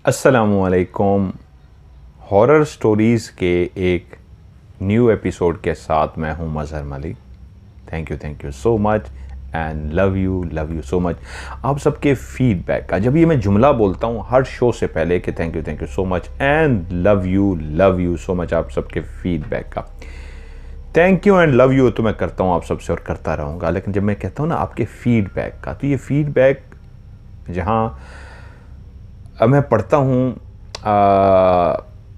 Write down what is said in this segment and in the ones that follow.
अस्सलामुअलैकुम। Horror stories के एक न्यू एपिसोड के साथ मैं हूं Mazhar Malik. Thank you so much and love you so much. आप सबके फीडबैक का जब ये मैं जुमला बोलता हूं हर शो से पहले कि thank you so much and love you so much, आप सबके फीडबैक का thank you and love you तो मैं करता हूं आप सबसे और करता रहूँगा। लेकिन जब मैं कहता हूं ना आपके फीडबैक का, तो ये फीडबैक जहाँ मैं पढ़ता हूँ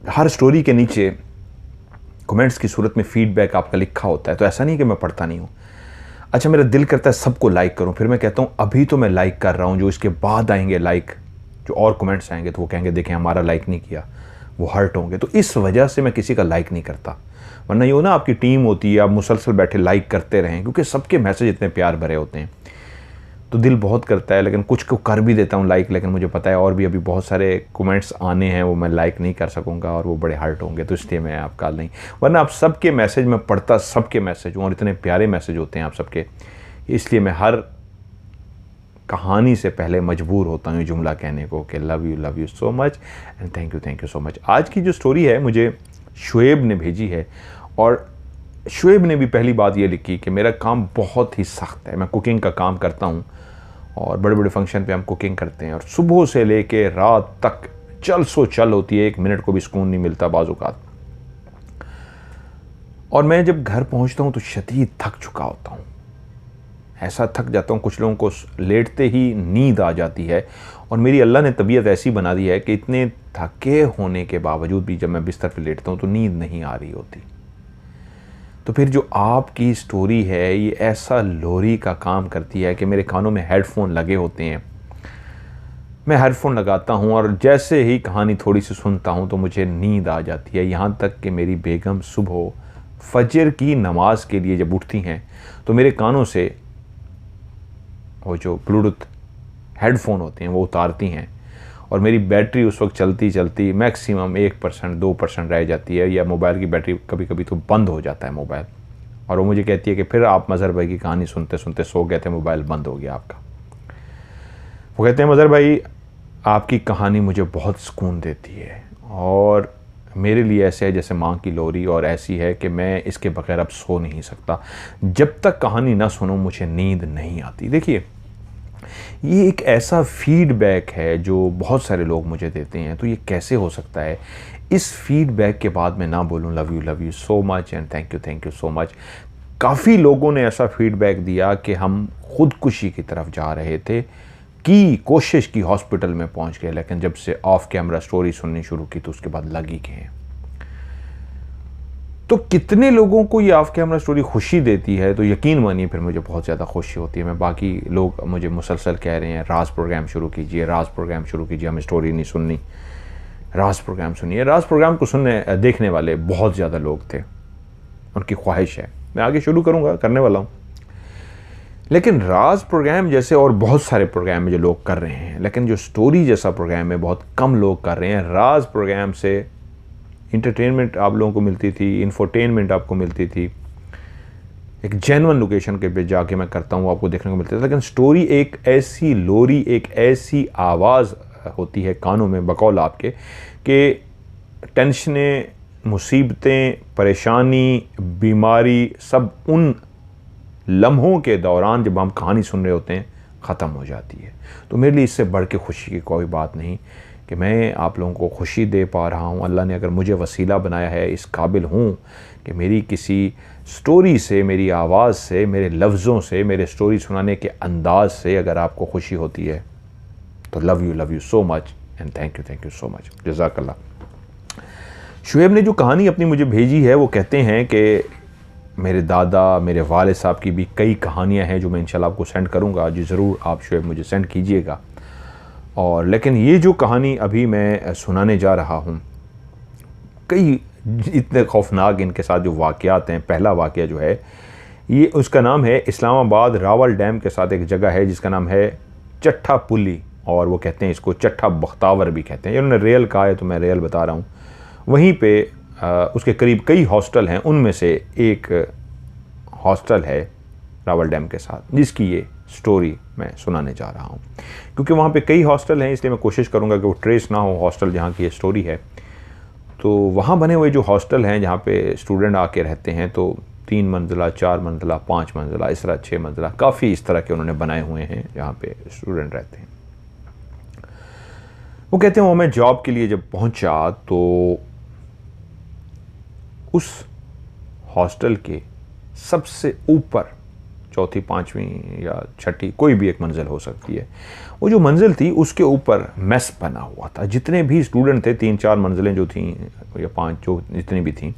हर स्टोरी के नीचे कमेंट्स की सूरत में फीडबैक आपका लिखा होता है, तो ऐसा नहीं कि मैं पढ़ता नहीं हूँ। अच्छा, मेरा दिल करता है सबको लाइक करूँ, फिर मैं कहता हूँ अभी तो मैं लाइक कर रहा हूँ, जो इसके बाद आएंगे लाइक, जो और कमेंट्स आएंगे तो वो कहेंगे देखें हमारा लाइक नहीं किया, वो हर्ट होंगे। तो इस वजह से मैं किसी का लाइक नहीं करता। वरना ये हो ना, आपकी टीम होती है, आप मुसलसल बैठे लाइक करते रहें, क्योंकि सबके मैसेज इतने प्यार भरे होते हैं तो दिल बहुत करता है। लेकिन कुछ को कर भी देता हूँ लाइक, लेकिन मुझे पता है और भी अभी बहुत सारे कमेंट्स आने हैं, वो मैं लाइक नहीं कर सकूँगा और वो बड़े हर्ट होंगे, तो इसलिए मैं आपका नहीं। वरना आप सबके मैसेज मैं पढ़ता, सबके मैसेज हूँ और इतने प्यारे मैसेज होते हैं आप सबके, इसलिए मैं हर कहानी से पहले मजबूर होता हूँ जुमला कहने को कि love you so much and thank you so much. आज की जो स्टोरी है मुझे शुएब ने भेजी है, और शुएब ने भी पहली बात ये लिखी कि मेरा काम बहुत ही सख्त है। मैं कुकिंग का काम करता हूँ और बड़े बड़े फंक्शन पे हम कुकिंग करते हैं, और सुबह से लेके रात तक चल सो चल होती है, एक मिनट को भी सुकून नहीं मिलता बाज़-औक़ात। और मैं जब घर पहुंचता हूं तो शदीद थक चुका होता हूं, ऐसा थक जाता हूं, कुछ लोगों को लेटते ही नींद आ जाती है। और मेरी अल्लाह ने तबीयत ऐसी बना दी है कि इतने थके होने के बावजूद भी जब मैं बिस्तर पर लेटता हूं तो नींद नहीं आ रही होती। तो फिर जो आपकी स्टोरी है ये ऐसा लोरी का काम करती है कि मेरे कानों में हेडफोन लगे होते हैं, मैं हेडफोन लगाता हूँ और जैसे ही कहानी थोड़ी सी सुनता हूँ तो मुझे नींद आ जाती है। यहाँ तक कि मेरी बेगम सुबह फजर की नमाज के लिए जब उठती हैं तो मेरे कानों से वो जो ब्लूटूथ हेडफोन होते हैं वो उतारती हैं, और मेरी बैटरी उस वक्त चलती चलती मैक्सिमम 1% 2% रह जाती है, या मोबाइल की बैटरी कभी कभी तो बंद हो जाता है मोबाइल, और वो मुझे कहती है कि फिर आप मज़हर भाई की कहानी सुनते सुनते सो गए थे, मोबाइल बंद हो गया आपका। वो कहते हैं मज़हर भाई आपकी कहानी मुझे बहुत सुकून देती है, और मेरे लिए ऐसे है जैसे माँ की लोरी, और ऐसी है कि मैं इसके बगैर अब सो नहीं सकता। जब तक कहानी ना सुनूं मुझे नींद नहीं आती। देखिए, ये एक ऐसा फीडबैक है जो बहुत सारे लोग मुझे देते हैं, तो ये कैसे हो सकता है इस फीडबैक के बाद मैं ना बोलूं love you so much and thank you so much. काफ़ी लोगों ने ऐसा फीडबैक दिया कि हम खुदकुशी की तरफ जा रहे थे, की कोशिश की, हॉस्पिटल में पहुंच गए, लेकिन जब से ऑफ कैमरा स्टोरी सुननी शुरू की तो उसके बाद लग ही गए। तो कितने लोगों को ये ऑफ कैमरा स्टोरी खुशी देती है, तो यकीन मानिए फिर मुझे बहुत ज़्यादा खुशी होती है। मैं बाकी लोग मुझे मुसलसल कह रहे हैं राज प्रोग्राम शुरू कीजिए, राज प्रोग्राम शुरू कीजिए, हमें स्टोरी नहीं सुननी, राज प्रोग्राम सुनिए। राज प्रोग्राम को सुनने देखने वाले बहुत ज़्यादा लोग थे, उनकी ख्वाहिश है, मैं आगे शुरू करूँगा, करने वाला हूँ। लेकिन राज प्रोग्राम जैसे और बहुत सारे प्रोग्राम में जो लोग कर रहे हैं, लेकिन जो स्टोरी जैसा प्रोग्राम है बहुत कम लोग कर रहे हैं। राज प्रोग्राम से इंटरटेनमेंट आप लोगों को मिलती थी, इन्फोटेनमेंट आपको मिलती थी, एक जेन्युइन लोकेशन के पे जाके मैं करता हूँ आपको देखने को मिलता है। लेकिन स्टोरी एक ऐसी लोरी, एक ऐसी आवाज़ होती है कानों में बकौल आपके कि टेंशनें, मुसीबतें, परेशानी, बीमारी सब उन लम्हों के दौरान जब हम कहानी सुन रहे होते हैं ख़त्म हो जाती है। तो मेरे लिए इससे बढ़ के खुशी की कोई बात नहीं कि मैं आप लोगों को खुशी दे पा रहा हूँ। अल्लाह ने अगर मुझे वसीला बनाया है, इस काबिल हूँ कि मेरी किसी स्टोरी से, मेरी आवाज़ से, मेरे लफ्ज़ों से, मेरे स्टोरी सुनाने के अंदाज से अगर आपको खुशी होती है तो love you so much and thank you so much, जज़ाकल्लाह। शुएब ने जो कहानी अपनी मुझे भेजी है वो कहते हैं कि मेरे दादा, मेरे वाले साहब की भी कई कहानियाँ हैं जो मैं इंशाल्लाह आपको सेंड करूँगा, जी ज़रूर आप शुएब मुझे सेंड कीजिएगा। और लेकिन ये जो कहानी अभी मैं सुनाने जा रहा हूँ, कई इतने खौफनाक इनके साथ जो वाक़यात हैं। पहला वाक़या जो है ये, उसका नाम है इस्लामाबाद रावल डैम के साथ एक जगह है जिसका नाम है चट्ठा पुली, और वो कहते हैं इसको चट्ठा बख्तावर भी कहते हैं। उन्होंने रेल कहा है तो मैं रेल बता रहा हूँ। वहीं पे उसके करीब कई हॉस्टल हैं, उनमें से एक हॉस्टल है रावल डैम के साथ जिसकी ये स्टोरी मैं सुनाने जा रहा हूँ, क्योंकि वहाँ पे कई हॉस्टल हैं, इसलिए मैं कोशिश करूँगा कि वो ट्रेस ना हो हॉस्टल जहाँ की ये स्टोरी है। तो वहाँ बने हुए जो हॉस्टल हैं जहाँ पे स्टूडेंट आके रहते हैं, तो 3 मंजिला, 4 मंजिला, 5 मंजिला, इस तरह 6 मंजिला, काफ़ी इस तरह के उन्होंने बनाए हुए हैं जहाँ पे स्टूडेंट रहते हैं। वो कहते हैं वो मैं जॉब के लिए जब पहुँचा तो उस हॉस्टल के सबसे ऊपर, चौथी, पांचवी या छठी, कोई भी एक मंजिल हो सकती है, वो जो मंजिल थी उसके ऊपर मेस बना हुआ था। जितने भी स्टूडेंट थे, 3-4 मंजिलें जो थीं या 5 जो जितनी भी थीं,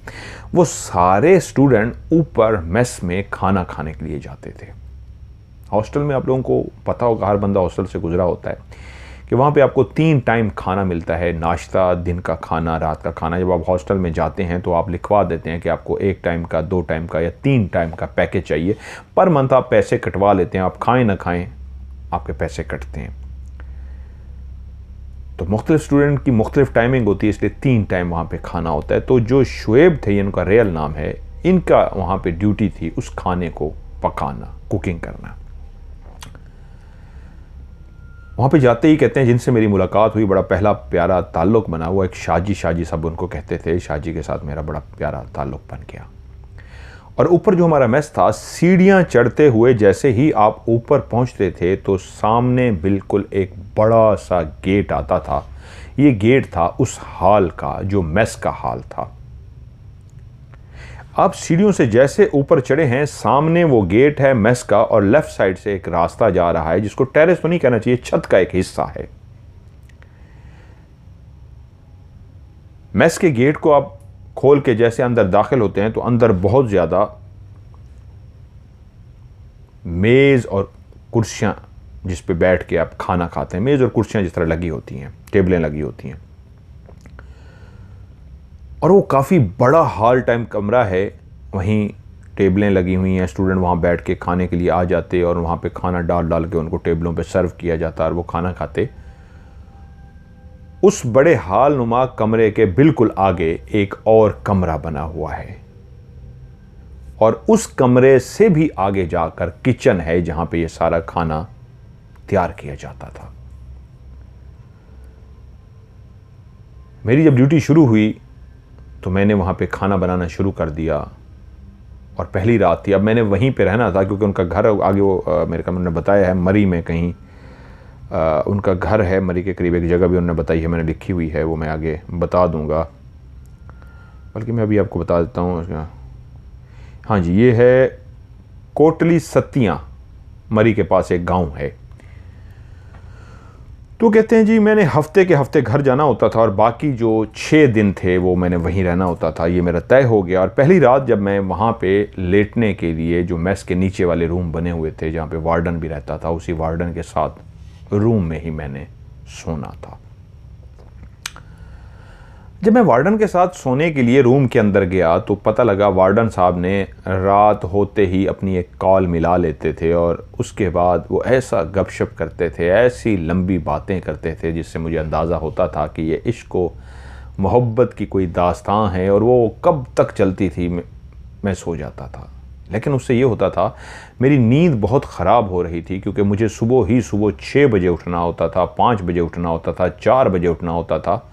वो सारे स्टूडेंट ऊपर मेस में खाना खाने के लिए जाते थे। हॉस्टल में आप लोगों को पता होगा, हर बंदा हॉस्टल से गुजरा होता है कि वहाँ पे आपको 3 टाइम खाना मिलता है, नाश्ता, दिन का खाना, रात का खाना। जब आप हॉस्टल में जाते हैं तो आप लिखवा देते हैं कि आपको 1 टाइम का, 2 टाइम का या 3 टाइम का पैकेज चाहिए। पर मंथ आप पैसे कटवा लेते हैं, आप खाएं ना खाएं आपके पैसे कटते हैं। तो मुख्तलिफ स्टूडेंट की मुख्तलिफ टाइमिंग होती है, इसलिए 3 टाइम वहाँ पर खाना होता है। तो जो शुएब थे, इनका रियल नाम है, इनका वहाँ पर ड्यूटी थी उस खाने को पकाना, कुकिंग करना। वहाँ पे जाते ही कहते हैं जिनसे मेरी मुलाकात हुई, बड़ा पहला प्यारा ताल्लुक़ बना हुआ। एक शाजी सब उनको कहते थे, शाजी के साथ मेरा बड़ा प्यारा ताल्लुक़ बन गया। और ऊपर जो हमारा मेस था, सीढ़ियाँ चढ़ते हुए जैसे ही आप ऊपर पहुँचते थे तो सामने बिल्कुल एक बड़ा सा गेट आता था। ये गेट था उस हॉल का जो मेस का हॉल था। आप सीढ़ियों से जैसे ऊपर चढ़े हैं, सामने वो गेट है मेस का, और लेफ्ट साइड से एक रास्ता जा रहा है, जिसको टेरेस तो नहीं कहना चाहिए, छत का एक हिस्सा है। मेस के गेट को आप खोल के जैसे अंदर दाखिल होते हैं तो अंदर बहुत ज्यादा मेज और कुर्सियां जिस पे बैठ के आप खाना खाते हैं, मेज और कुर्सियां जिस तरह लगी होती हैं, टेबलें लगी होती हैं, और वो काफ़ी बड़ा हॉल टाइम कमरा है। वहीं टेबलें लगी हुई हैं, स्टूडेंट वहाँ बैठ के खाने के लिए आ जाते और वहाँ पे खाना डाल के उनको टेबलों पे सर्व किया जाता और वो खाना खाते। उस बड़े हॉल नुमा कमरे के बिल्कुल आगे एक और कमरा बना हुआ है, और उस कमरे से भी आगे जाकर किचन है जहाँ पे ये सारा खाना तैयार किया जाता था। मेरी जब ड्यूटी शुरू हुई तो मैंने वहाँ पे खाना बनाना शुरू कर दिया, और पहली रात थी। अब मैंने वहीं पे रहना था क्योंकि उनका घर आगे, वो मेरे कमरे ने बताया है मरी में कहीं उनका घर है। मरी के करीब एक जगह भी उन्होंने बताई है, मैंने लिखी हुई है, वो मैं आगे बता दूंगा, बल्कि मैं अभी आपको बता देता हूँ। हाँ जी, ये है कोटली सत्तियाँ, मरी के पास एक गाँव है। तो कहते हैं जी मैंने हफ्ते के हफ्ते घर जाना होता था और बाकी जो 6 दिन थे वो मैंने वहीं रहना होता था। ये मेरा तय हो गया। और पहली रात जब मैं वहाँ पे लेटने के लिए, जो मेस के नीचे वाले रूम बने हुए थे जहाँ पे वार्डन भी रहता था, उसी वार्डन के साथ रूम में ही मैंने सोना था। जब मैं वार्डन के साथ सोने के लिए रूम के अंदर गया तो पता लगा वार्डन साहब ने रात होते ही अपनी एक कॉल मिला लेते थे, और उसके बाद वो ऐसा गपशप करते थे, ऐसी लंबी बातें करते थे जिससे मुझे अंदाज़ा होता था कि ये इश्क व मोहब्बत की कोई दास्तां है, और वो कब तक चलती थी मैं सो जाता था। लेकिन उससे ये होता था, मेरी नींद बहुत ख़राब हो रही थी क्योंकि मुझे सुबह 6 बजे उठना होता था, 5 बजे उठना होता था, 4 बजे उठना होता था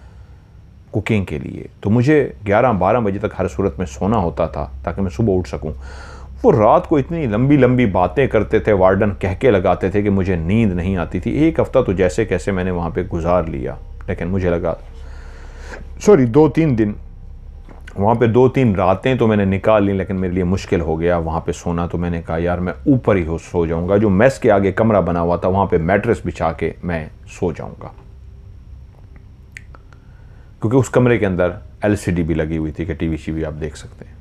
कुकिंग के लिए। तो मुझे 11-12 बजे तक हर सूरत में सोना होता था ताकि मैं सुबह उठ सकूं। वो रात को इतनी लंबी लंबी बातें करते थे, वार्डन कह के लगाते थे कि मुझे नींद नहीं आती थी। एक हफ्ता तो जैसे कैसे मैंने वहाँ पे गुजार लिया, लेकिन मुझे लगा 2-3 दिन वहाँ पे, 2-3 रातें तो मैंने निकाल ली, लेकिन मेरे लिए मुश्किल हो गया वहाँ पे सोना। तो मैंने कहा यार मैं ऊपर ही सो जाऊँगा। जो मेस के आगे कमरा बना हुआ था वहाँ पे मैट्रेस बिछा के मैं सो जाऊँगा, क्योंकि उस कमरे के अंदर LCD भी लगी हुई थी कि टीवी भी आप देख सकते हैं।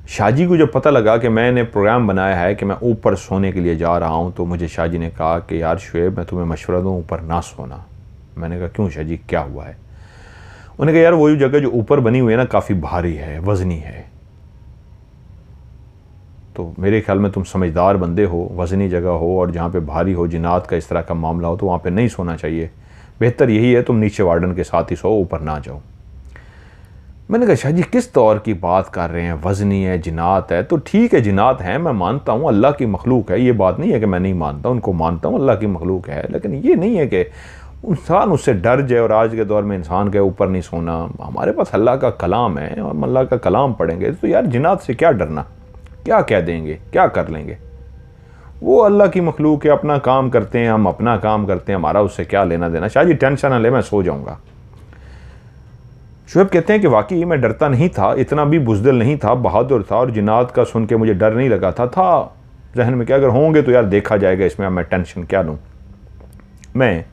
शाजी को जब पता लगा कि मैंने प्रोग्राम बनाया है कि मैं ऊपर सोने के लिए जा रहा हूं, तो मुझे शाजी ने कहा कि यार शुएब मैं तुम्हें मशवरा दूं ऊपर ना सोना। मैंने कहा क्यों शाजी, क्या हुआ है? उन्होंने कहा यार वो जगह जो ऊपर बनी हुई है ना, काफ़ी भारी है, वज़नी है। तो मेरे ख्याल में तुम समझदार बंदे हो, वज़नी जगह हो और जहाँ पे भारी हो, जिन्नात का इस तरह का मामला हो, तो वहाँ पे नहीं सोना चाहिए। बेहतर यही है तुम नीचे वार्डन के साथ ही सो, ऊपर ना जाओ। मैंने कहा शाह जी किस तौर की बात कर रहे हैं, वज़नी है, जिन्नात है। तो ठीक है जिन्नात हैं, मैं मानता हूँ, अल्लाह की मखलूक है, ये बात नहीं है कि मैं नहीं मानता, उनको मानता हूँ, अल्लाह की मखलूक है। लेकिन ये नहीं है कि इंसान उससे डर जाए, और आज के दौर में इंसान के ऊपर नहीं सोना। हमारे पास अल्लाह का कलाम है, और हम अल्लाह का कलाम पढ़ेंगे तो यार जिन्नात से क्या डरना, क्या कह देंगे, क्या कर लेंगे। वो अल्लाह की मखलूक है, अपना काम करते हैं, हम अपना काम करते हैं, हमारा उससे क्या लेना देना। शाह जी टेंशन ना ले, मैं सो जाऊँगा। शुएब कहते हैं कि वाकई मैं डरता नहीं था, इतना भी बुज़दिल नहीं था, बहादुर था, और जिन्नात का सुन के मुझे डर नहीं लगा था जहन में कि अगर होंगे तो यार देखा जाएगा, इसमें अब मैं टेंशन क्या लूँ। मैं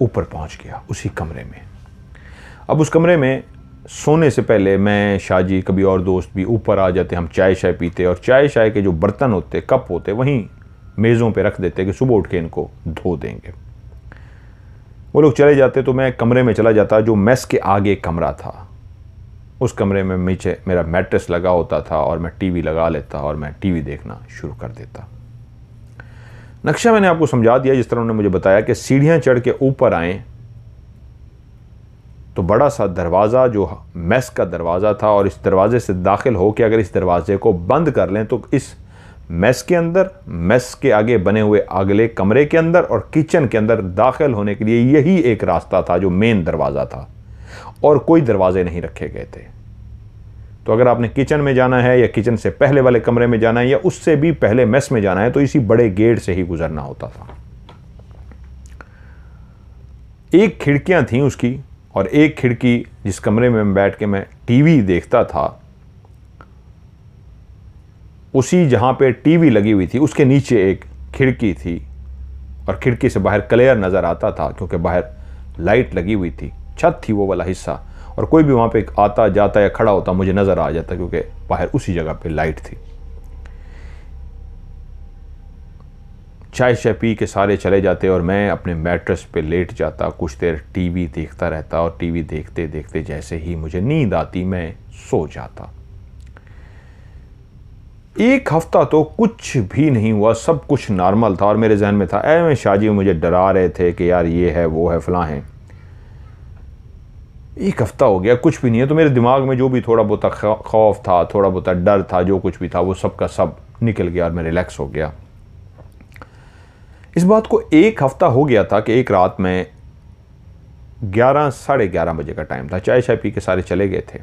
ऊपर पहुँच गया उसी कमरे में। अब उस कमरे में सोने से पहले मैं, शाह जी, कभी और दोस्त भी ऊपर आ जाते, हम चाय शाय पीते, और चाय शाय के जो बर्तन होते, कप होते, वहीं मेज़ों पे रख देते कि सुबह उठ के इनको धो देंगे। वो लोग चले जाते तो मैं कमरे में चला जाता, जो मेस के आगे कमरा था। उस कमरे में नीचे मेरा मैट्रेस लगा होता था, और मैं टीवी लगा लेता और मैं टीवी देखना शुरू कर देता। नक्शा मैंने आपको समझा दिया जिस तरह उन्होंने मुझे बताया कि सीढ़ियाँ चढ़ के ऊपर आएँ तो बड़ा सा दरवाज़ा जो मेस का दरवाज़ा था, और इस दरवाज़े से दाखिल हो के अगर इस दरवाज़े को बंद कर लें तो इस मेस के अंदर, मेस के आगे बने हुए अगले कमरे के अंदर और किचन के अंदर दाखिल होने के लिए यही एक रास्ता था जो मेन दरवाज़ा था, और कोई दरवाजे नहीं रखे गए थे। तो अगर आपने किचन में जाना है, या किचन से पहले वाले कमरे में जाना है, या उससे भी पहले मेस में जाना है, तो इसी बड़े गेट से ही गुजरना होता था। एक खिड़कियां थीं उसकी, और एक खिड़की जिस कमरे में बैठ के मैं टीवी देखता था, उसी जहाँ पे टीवी लगी हुई थी उसके नीचे एक खिड़की थी, और खिड़की से बाहर क्लियर नज़र आता था क्योंकि बाहर लाइट लगी हुई थी, छत थी वो वाला हिस्सा, और कोई भी वहाँ पे आता जाता या खड़ा होता मुझे नज़र आ जाता क्योंकि बाहर उसी जगह पे लाइट थी। चाय शाय पी के सारे चले जाते और मैं अपने मैट्रेस पे लेट जाता, कुछ देर टीवी देखता रहता, और टीवी देखते देखते जैसे ही मुझे नींद आती मैं सो जाता। एक हफ्ता तो कुछ भी नहीं हुआ, सब कुछ नॉर्मल था, और मेरे जहन में था मैं शाह जी मुझे डरा रहे थे कि यार ये है वो है फलां है। एक हफ्ता हो गया कुछ भी नहीं है, तो मेरे दिमाग में जो भी थोड़ा बहुत खौफ था, थोड़ा बहुत डर था, जो कुछ भी था वो सब का सब निकल गया और मैं रिलैक्स हो गया। इस बात को एक हफ्ता हो गया था कि एक रात में 11 साढ़े 11 बजे का टाइम था, चाय शाय पी के सारे चले गए थे।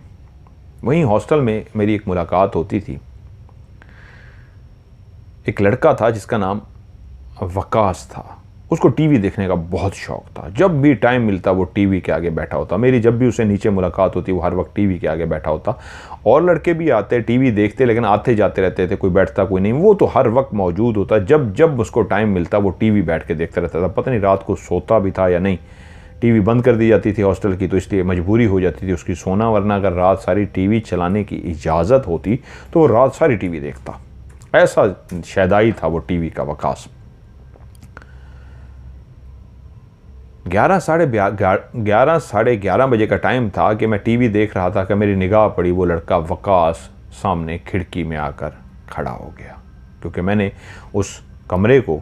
वहीं हॉस्टल में मेरी एक मुलाकात होती थी। एक लड़का था जिसका नाम वकास था, उसको टीवी देखने का बहुत शौक था, जब भी टाइम मिलता वो टीवी के आगे बैठा होता। मेरी जब भी उसे नीचे मुलाकात होती वो हर वक्त टीवी के आगे बैठा होता, और लड़के भी आते टीवी देखते, लेकिन आते जाते रहते थे, कोई बैठता कोई नहीं, वो तो हर वक्त मौजूद होता। जब जब उसको टाइम मिलता वो टीवी बैठ के देखता रहता था। पता नहीं रात को सोता भी था या नहीं, टीवी बंद कर दी जाती थी हॉस्टल की, तो इसलिए मजबूरी हो जाती थी उसकी सोना, वरना अगर रात सारी टीवी चलाने की इजाज़त होती तो वो रात सारी टीवी देखता। ऐसा शैदाई था वो टीवी का वकास। 11 साढ़े 11 बजे का टाइम था कि मैं टीवी देख रहा था कि मेरी निगाह पड़ी, वो लड़का वकास सामने खिड़की में आकर खड़ा हो गया। क्योंकि मैंने उस कमरे को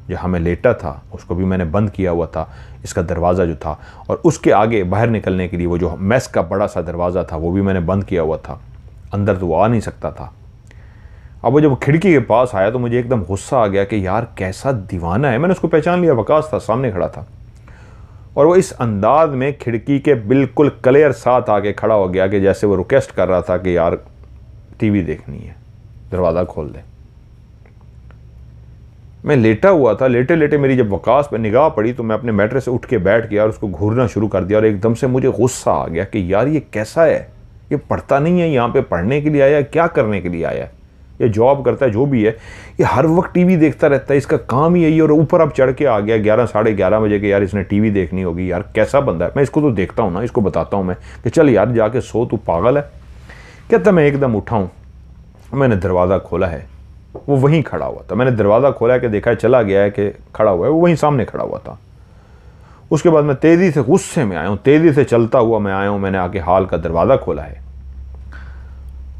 जहाँ मैं लेटा था उसको भी मैंने बंद किया हुआ था, इसका दरवाज़ा जो था, और उसके आगे बाहर निकलने के लिए वो जो मेस का बड़ा सा दरवाज़ा था वो भी मैंने बंद किया हुआ था, अंदर तो वो आ नहीं सकता था। अब वो जब खिड़की के पास आया तो मुझे एकदम गुस्सा आ गया कि यार कैसा दीवाना है। मैंने उसको पहचान लिया, वकास था, सामने खड़ा था, और वो इस अंदाज में खिड़की के बिल्कुल क्लियर साथ आके खड़ा हो गया कि जैसे वो रिक्वेस्ट कर रहा था कि यार टीवी देखनी है, दरवाज़ा खोल दे। मैं लेटा हुआ था, लेटे लेटे मेरी जब वकास पे निगाह पड़ी तो मैं अपने मैट्रेस से उठ के बैठ गया और उसको घूरना शुरू कर दिया, और एकदम से मुझे गुस्सा आ गया कि यार ये कैसा है, ये पढ़ता नहीं है, यहाँ पे पढ़ने के लिए आया है, क्या करने के लिए आया है, ये जॉब करता है जो भी है, ये हर वक्त टीवी देखता रहता है, इसका काम ही यही है। और ऊपर अब चढ़ के आ गया 11 साढ़े 11 बजे के, यार इसने टीवी देखनी होगी, यार कैसा बंदा है। मैं इसको तो देखता हूँ ना, इसको बताता हूँ मैं कि चल यार जाके सो, तू पागल है। कहता मैं एकदम उठाऊँ, मैंने दरवाज़ा खोला है, वो वहीं खड़ा हुआ था। मैंने दरवाज़ा खोला कि देखा चला गया है कि खड़ा हुआ है, वो वहीं सामने खड़ा हुआ था। उसके बाद मैं तेज़ी से गुस्से में आया हूँ, तेज़ी से चलता हुआ मैं आया हूँ, मैंने आके हॉल का दरवाज़ा खोला है,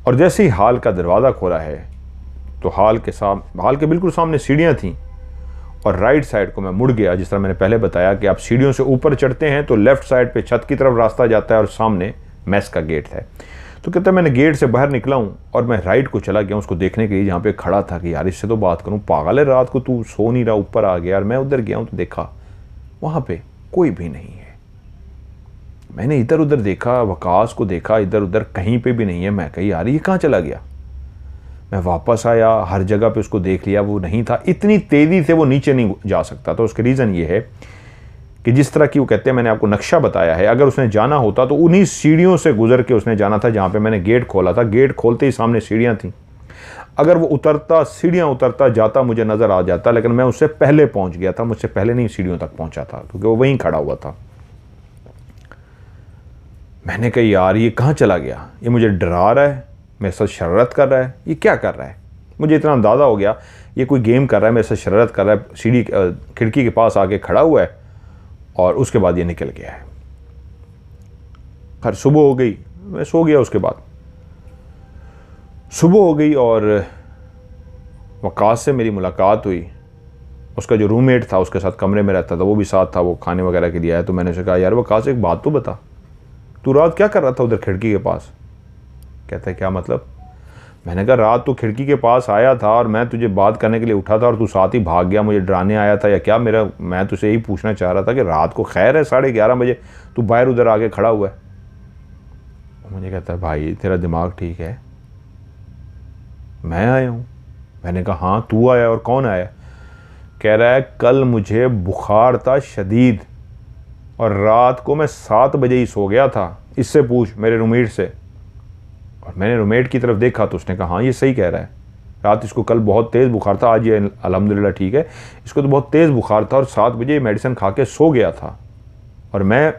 और जैसे ही हॉल का दरवाज़ा खोला है तो हॉल के बिल्कुल सामने सीढ़ियाँ थीं, और राइट साइड को मैं मुड़ गया। जिस तरह मैंने पहले बताया कि आप सीढ़ियों से ऊपर चढ़ते हैं तो लेफ़्ट साइड पे छत की तरफ रास्ता जाता है और सामने मेस का गेट था। तो कहता है मैंने गेट से बाहर निकला हूँ और मैं राइट को चला गया उसको देखने के लिए जहाँ पे खड़ा था कि यार इससे तो बात करूँ, पागल है, रात को तू सो नहीं रहा, ऊपर आ गया। यार मैं उधर गया हूँ तो देखा वहाँ पे कोई भी नहीं है। मैंने इधर उधर देखा, वकास को देखा, इधर उधर कहीं पे भी नहीं है। मैं कही यार ये कहाँ चला गया। मैं वापस आया, हर जगह पे उसको देख लिया, वो नहीं था। इतनी तेज़ी से वो नीचे नहीं जा सकता। तो उसका रीज़न ये है कि जिस तरह की वो कहते हैं, मैंने आपको नक्शा बताया है, अगर उसने जाना होता तो उन्हीं सीढ़ियों से गुजर के उसने जाना था जहाँ पे मैंने गेट खोला था। गेट खोलते ही सामने सीढ़ियाँ थीं। अगर वो उतरता, सीढ़ियाँ उतरता जाता, मुझे नज़र आ जाता, लेकिन मैं उससे पहले पहुँच गया था, मुझसे पहले नहीं सीढ़ियों तक पहुँचा था क्योंकि वो वहीं खड़ा हुआ था। मैंने कहा यार ये कहाँ चला गया, ये मुझे डरा रहा है, मेरे साथ शरारत कर रहा है, ये क्या कर रहा है। मुझे इतना अंदाज़ा हो गया ये कोई गेम कर रहा है, मेरे साथ शरारत कर रहा है। सीढ़ी खिड़की के पास आके खड़ा हुआ है और उसके बाद ये निकल गया है। खैर सुबह हो गई, मैं सो गया। उसके बाद सुबह हो गई और वकास से मेरी मुलाकात हुई। उसका जो रूममेट था उसके साथ कमरे में रहता था, वो भी साथ था, वो खाने वगैरह के लिए आया। तो मैंने उसे कहा यार वकास एक बात तो बता, तू रात क्या कर रहा था उधर खिड़की के पास। कहता है क्या मतलब। मैंने कहा रात तू खिड़की के पास आया था और मैं तुझे बात करने के लिए उठा था और तू साथ ही भाग गया, मुझे डराने आया था या क्या। मैं तुझसे यही पूछना चाह रहा था कि रात को खैर है 11:30 बजे तू बाहर उधर आके खड़ा हुआ है। मुझे कहता है भाई तेरा दिमाग ठीक है, मैं आया हूँ। मैंने कहा हाँ तू आया, और कौन आया। कह रहा है कल मुझे बुखार था शदीद और रात को मैं 7 बजे ही सो गया था, इससे पूछ मेरे रूममेट से। और मैंने रूममेट की तरफ देखा तो उसने कहा हाँ ये सही कह रहा है, रात इसको कल बहुत तेज़ बुखार था, आज ये अल्हम्दुलिल्लाह ठीक है, इसको तो बहुत तेज़ बुखार था और 7 बजे मेडिसिन खा के सो गया था। और मैं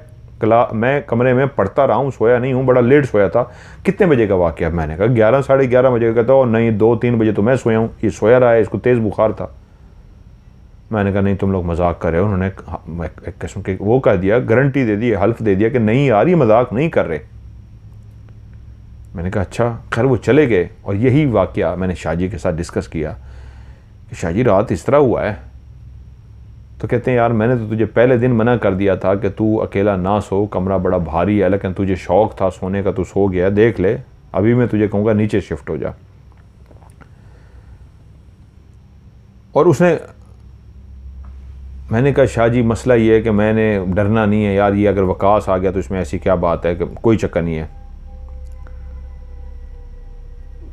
कमरे में पढ़ता रहा हूँ, सोया नहीं हूँ, बड़ा लेट सोया था। कितने बजे का वाक़या। मैंने कहा 11 साढ़े 11 बजे का। कहता और नहीं 2-3 बजे तो मैं सोया हूँ, ये सोया रहा है, इसको तेज़ बुखार था। मैंने कहा नहीं तुम लोग मजाक कर रहे हो। उन्होंने एक किस्म के वो कह दिया, गारंटी दे दी, हल्फ दे दिया कि नहीं यार ये मजाक नहीं कर रहे। मैंने कहा अच्छा। खैर वो चले गए और यही वाक़या मैंने शाहजी के साथ डिस्कस किया कि शाहजी रात इस तरह हुआ है। तो कहते हैं यार मैंने तो तुझे पहले दिन मना कर दिया था कि तू अकेला ना सो, कमरा बड़ा भारी है, लेकिन तुझे शौक़ था सोने का, तू सो गया, देख ले अभी मैं तुझे कहूँगा नीचे शिफ्ट हो जा। और उसने, मैंने कहा शाहजी मसला ये है कि मैंने डरना नहीं है यार, ये अगर वकास आ गया तो इसमें ऐसी क्या बात है कि कोई चक्कर नहीं है,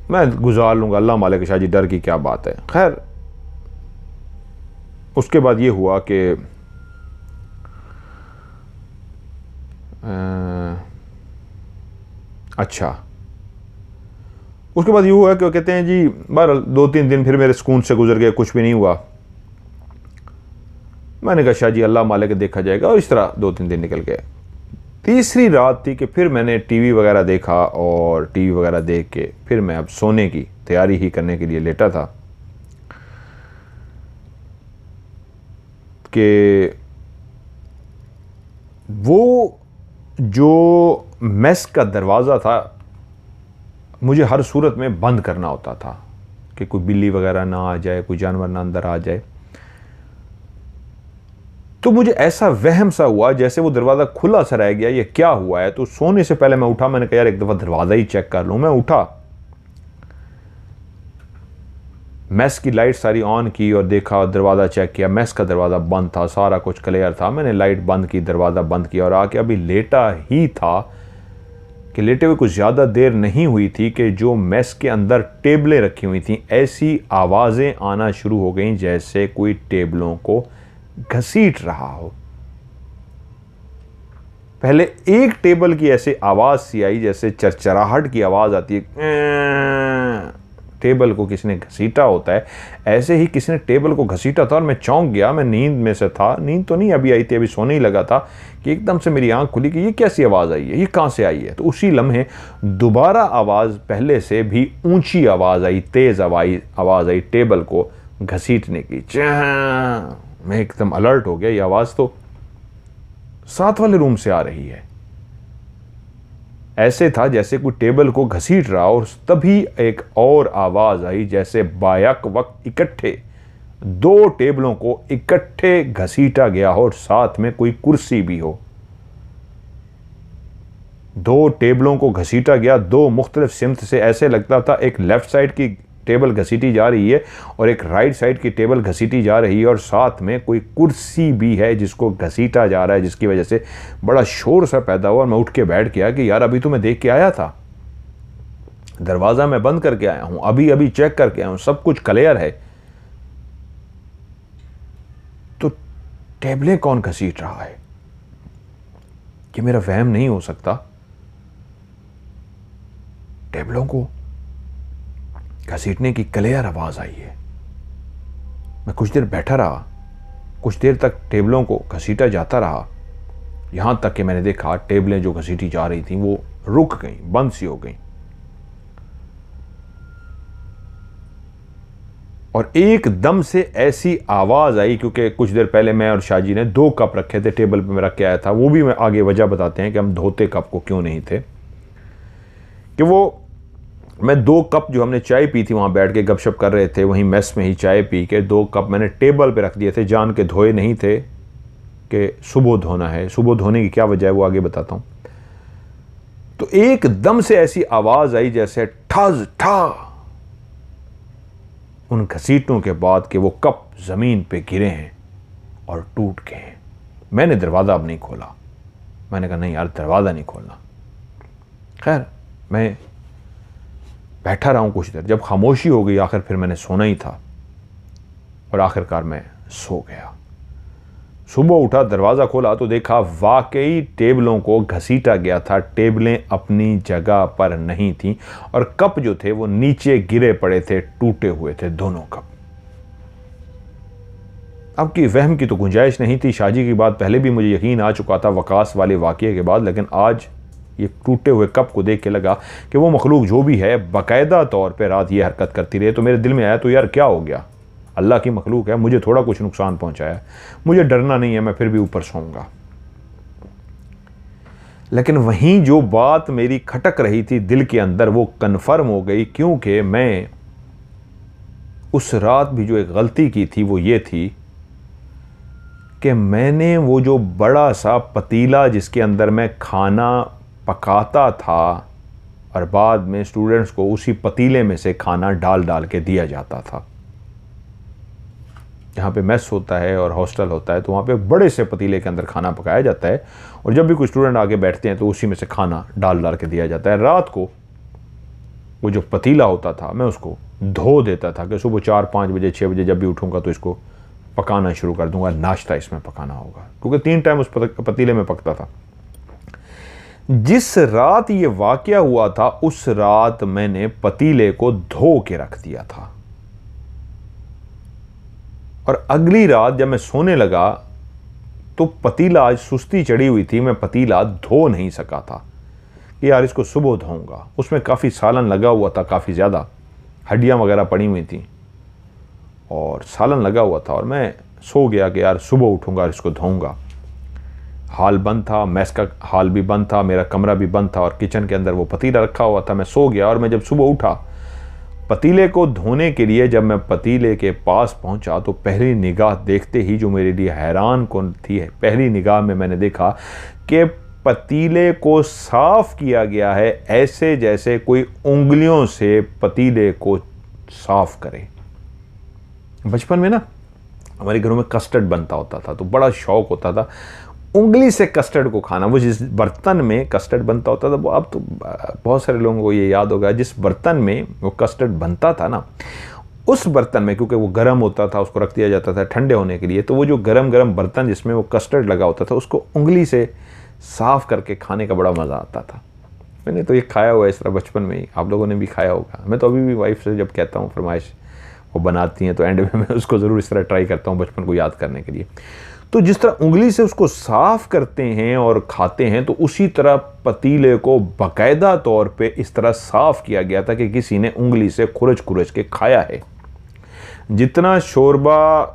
मैं गुजार लूँगा, अल्लाह मालिक। शाहजी डर की क्या बात है। खैर उसके बाद ये हुआ कि अच्छा उसके बाद ये हुआ कि वो कहते हैं जी बहरहाल 2-3 दिन फिर मेरे सुकून से गुजर गए, कुछ भी नहीं हुआ। मैंने कहा शाहजी अल्लाह मालिक देखा जाएगा, और इस तरह 2-3 दिन निकल गए। तीसरी रात थी कि फिर मैंने टीवी वगैरह देखा और टीवी वगैरह देख के फिर मैं अब सोने की तैयारी ही करने के लिए लेटा था कि वो जो मेस का दरवाज़ा था मुझे हर सूरत में बंद करना होता था कि कोई बिल्ली वगैरह ना आ जाए, कोई जानवर ना अंदर आ जाए। तो मुझे ऐसा वहम सा हुआ जैसे वो दरवाज़ा खुला सा रह गया, ये क्या हुआ है। तो सोने से पहले मैं उठा, मैंने कहा यार एक दफ़ा दरवाज़ा ही चेक कर लूँ। मैं उठा, मेस की लाइट सारी ऑन की और देखा, दरवाज़ा चेक किया, मेस का दरवाज़ा बंद था, सारा कुछ क्लियर था। मैंने लाइट बंद की, दरवाज़ा बंद किया और आके अभी लेटा ही था कि लेटे हुए कुछ ज़्यादा देर नहीं हुई थी कि जो मेस के अंदर टेबलें रखी हुई थी ऐसी आवाज़ें आना शुरू हो गई जैसे कोई टेबलों को घसीट रहा हो। पहले एक टेबल की ऐसे आवाज़ सी आई जैसे चरचराहट की आवाज़ आती है, टेबल को किसी ने घसीटा होता है, ऐसे ही किसी ने टेबल को घसीटा था और मैं चौंक गया। मैं नींद में से था, नींद तो नहीं अभी आई थी, अभी सोने ही लगा था कि एकदम से मेरी आंख खुली कि ये कैसी आवाज़ आई है, ये कहाँ से आई है। तो उसी लम्हे दोबारा आवाज़ पहले से भी ऊंची आवाज़ आई, तेज़ आवाज़ आई टेबल को घसीटने की। मैं एकदम अलर्ट हो गया, ये आवाज़ तो साथ वाले रूम से आ रही है। ऐसे था जैसे कोई टेबल को घसीट रहा, और तभी एक और आवाज़ आई जैसे बायक वक्त इकट्ठे 2 टेबलों को इकट्ठे घसीटा गया हो और साथ में कोई कुर्सी भी हो। 2 टेबलों को घसीटा गया 2 मुख्तलिफ सिमत से। ऐसे लगता था एक लेफ़्ट साइड की टेबल घसीटी जा रही है और एक राइट साइड की टेबल घसीटी जा रही है, और साथ में कोई कुर्सी भी है जिसको घसीटा जा रहा है, जिसकी वजह से बड़ा शोर सा पैदा हुआ। और मैं उठ के बैठ गया कि यार अभी तो मैं देख के आया था, दरवाज़ा मैं बंद करके आया हूँ, अभी अभी चेक करके आया हूँ, सब कुछ क्लियर है, तो टेबलें कौन घसीट रहा है? कि मेरा वहम नहीं हो सकता। टेबलों को घसीटने की क्लियर आवाज आई है। मैं कुछ देर बैठा रहा, कुछ देर तक टेबलों को घसीटा जाता रहा, यहां तक कि मैंने देखा टेबलें जो घसीटी जा रही थी वो रुक गई, बंद सी हो गई। और एकदम से ऐसी आवाज आई, क्योंकि कुछ देर पहले मैं और शाहजी ने 2 कप रखे थे टेबल पे, मैं रख के आया था। वो भी मैं आगे वजह बताते हैं कि हम धोते कप को क्यों नहीं थे। कि वो मैं 2 कप जो हमने चाय पी थी, वहां बैठ के गपशप कर रहे थे, वहीं मेस में ही चाय पी के 2 कप मैंने टेबल पे रख दिए थे, जान के धोए नहीं थे कि सुबह धोना है। सुबह धोने की क्या वजह है वो आगे बताता हूं। तो एकदम से ऐसी आवाज आई जैसे ठज ठा, उन घसीटों के बाद कि वो कप जमीन पे गिरे हैं और टूट गए हैं। मैंने दरवाजा अब नहीं खोला, मैंने कहा नहीं यार दरवाजा नहीं खोलना। खैर मैं बैठा रहा हूं कुछ देर, जब खामोशी हो गई आखिर फिर मैंने सोना ही था और आखिरकार मैं सो गया। सुबह उठा, दरवाज़ा खोला तो देखा वाकई टेबलों को घसीटा गया था, टेबलें अपनी जगह पर नहीं थीं और कप जो थे वो नीचे गिरे पड़े थे, टूटे हुए थे दोनों कप। अब की वहम की तो गुंजाइश नहीं थी। शाहजी की बात पहले भी मुझे यकीन आ चुका था वकास वाले वाक़ये के बाद, लेकिन आज ये टूटे हुए कप को देख के लगा कि वो मखलूक जो भी है बाकायदा तौर पे रात ये हरकत करती रही। तो मेरे दिल में आया तो यार क्या हो गया, अल्लाह की मखलूक है, मुझे थोड़ा कुछ नुकसान पहुंचाया, मुझे डरना नहीं है, मैं फिर भी ऊपर सोऊंगा। लेकिन वहीं जो बात मेरी खटक रही थी दिल के अंदर वो कन्फर्म हो गई, क्योंकि मैं उस रात भी जो एक गलती की थी वो ये थी कि मैंने वो जो बड़ा सा पतीला जिसके अंदर मैं खाना पकाता था और बाद में स्टूडेंट्स को उसी पतीले में से खाना डाल डाल के दिया जाता था। जहाँ पे मेस होता है और हॉस्टल होता है तो वहाँ पे बड़े से पतीले के अंदर खाना पकाया जाता है और जब भी कोई स्टूडेंट आगे बैठते हैं तो उसी में से खाना डाल डाल के दिया जाता है। रात को वो जो पतीला होता था मैं उसको धो देता था कि सुबह 4-5 बजे 6 बजे जब भी उठूँगा तो इसको पकाना शुरू कर दूंगा, नाश्ता इसमें पकाना होगा, क्योंकि 3 टाइम उस पतीले में पकता था। जिस रात ये वाकया हुआ था उस रात मैंने पतीले को धो के रख दिया था और अगली रात जब मैं सोने लगा तो पतीला, आज सुस्ती चढ़ी हुई थी, मैं पतीला धो नहीं सका था कि यार इसको सुबह धोऊंगा। उसमें काफ़ी सालन लगा हुआ था, काफ़ी ज़्यादा हड्डियाँ वगैरह पड़ी हुई थी और सालन लगा हुआ था और मैं सो गया कि यार सुबह उठूंगा और इसको धोऊंगा। हाल बंद था, मेस का हाल भी बंद था, मेरा कमरा भी बंद था और किचन के अंदर वो पतीला रखा हुआ था। मैं सो गया और मैं जब सुबह उठा पतीले को धोने के लिए, जब मैं पतीले के पास पहुंचा तो पहली निगाह देखते ही जो मेरे लिए हैरान कौन थी, पहली निगाह में मैंने देखा कि पतीले को साफ किया गया है ऐसे जैसे कोई उंगलियों से पतीले को साफ करे। बचपन में ना हमारे घरों में कस्टर्ड बनता होता था तो बड़ा शौक होता था उंगली से कस्टर्ड को खाना। वो जिस बर्तन में कस्टर्ड बनता होता था, वो अब तो बहुत सारे लोगों को ये याद होगा, जिस बर्तन में वो कस्टर्ड बनता था ना उस बर्तन में, क्योंकि वो गर्म होता था उसको रख दिया जाता था ठंडे होने के लिए, तो वो जो गरम गरम बर्तन जिसमें वो कस्टर्ड लगा होता था उसको उंगली से साफ करके खाने का बड़ा मज़ा आता था। मैंने तो ये खाया हुआ है इस तरह बचपन में ही, आप लोगों ने भी खाया होगा। मैं तो अभी भी वाइफ से जब कहता हूँ फरमाइश वो बनाती हैं तो एंड में मैं उसको ज़रूर इस तरह ट्राई करता हूँ बचपन को याद करने के लिए। तो जिस तरह उंगली से उसको साफ करते हैं और खाते हैं तो उसी तरह पतीले को बाकायदा तौर पे इस तरह साफ किया गया था कि किसी ने उंगली से खुरच खुरच के खाया है। जितना शोरबा,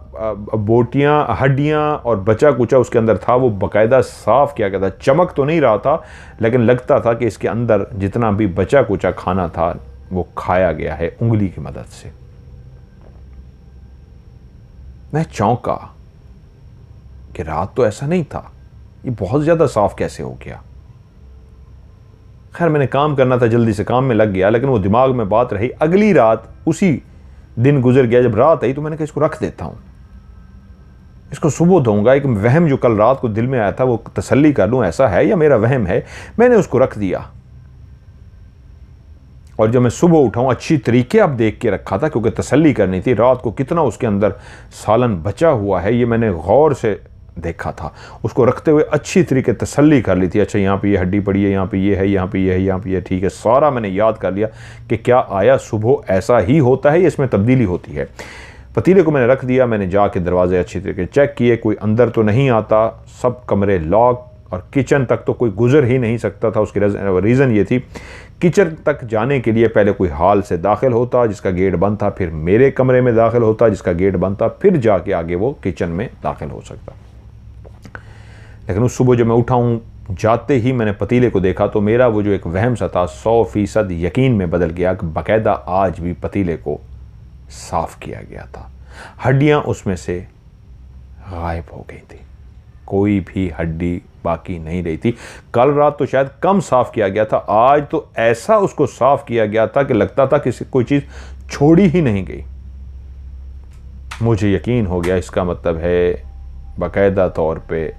बोटियां, हड्डियां और बचा कुचा उसके अंदर था वो बाकायदा साफ किया गया था। चमक तो नहीं रहा था लेकिन लगता था कि इसके अंदर जितना भी बचा कुचा खाना था वो खाया गया है उंगली की मदद से। मैं चौंका कि रात तो ऐसा नहीं था, ये बहुत ज़्यादा साफ कैसे हो गया। खैर मैंने काम करना था, जल्दी से काम में लग गया, लेकिन वो दिमाग में बात रही। अगली रात उसी दिन गुजर गया, जब रात आई तो मैंने कहा इसको रख देता हूँ, इसको सुबह धोऊंगा। एक वहम जो कल रात को दिल में आया था वो तसल्ली कर लूँ ऐसा है या मेरा वहम है। मैंने उसको रख दिया और जब मैं सुबह उठाऊं अच्छी तरीके अब देख के रखा था, क्योंकि तसल्ली करनी थी। रात को कितना उसके अंदर सालन बचा हुआ है ये मैंने गौर से देखा था। उसको रखते हुए अच्छी तरीके तसल्ली कर ली थी। अच्छा यहाँ पे ये हड्डी पड़ी है, यहाँ पे ये है, यहाँ पे ये है, यहाँ पे ये, ठीक है। सारा मैंने याद कर लिया कि क्या आया सुबह ऐसा ही होता है या इसमें तब्दीली होती है। पतीले को मैंने रख दिया। मैंने जाके दरवाजे अच्छी तरीके चेक किए, कोई अंदर तो नहीं आता, सब कमरे लॉक, और किचन तक तो कोई गुजर ही नहीं सकता था। उसकी रीज़न ये थी, किचन तक जाने के लिए पहले कोई हॉल से दाखिल होता जिसका गेट बंद था, फिर मेरे कमरे में दाखिल होता जिसका गेट बंद था, फिर जाके आगे वो किचन में दाखिल हो सकता। लेकिन उस सुबह जब मैं उठा हूँ, जाते ही मैंने पतीले को देखा तो मेरा वो जो एक वहम सा था 100% यकीन में बदल गया कि बाकायदा आज भी पतीले को साफ़ किया गया था। हड्डियाँ उसमें से गायब हो गई थी, कोई भी हड्डी बाकी नहीं रही थी। कल रात तो शायद कम साफ़ किया गया था, आज तो ऐसा उसको साफ़ किया गया था कि लगता था कि कोई चीज़ छोड़ी ही नहीं गई। मुझे यकीन हो गया इसका मतलब है बाकायदा तौर पे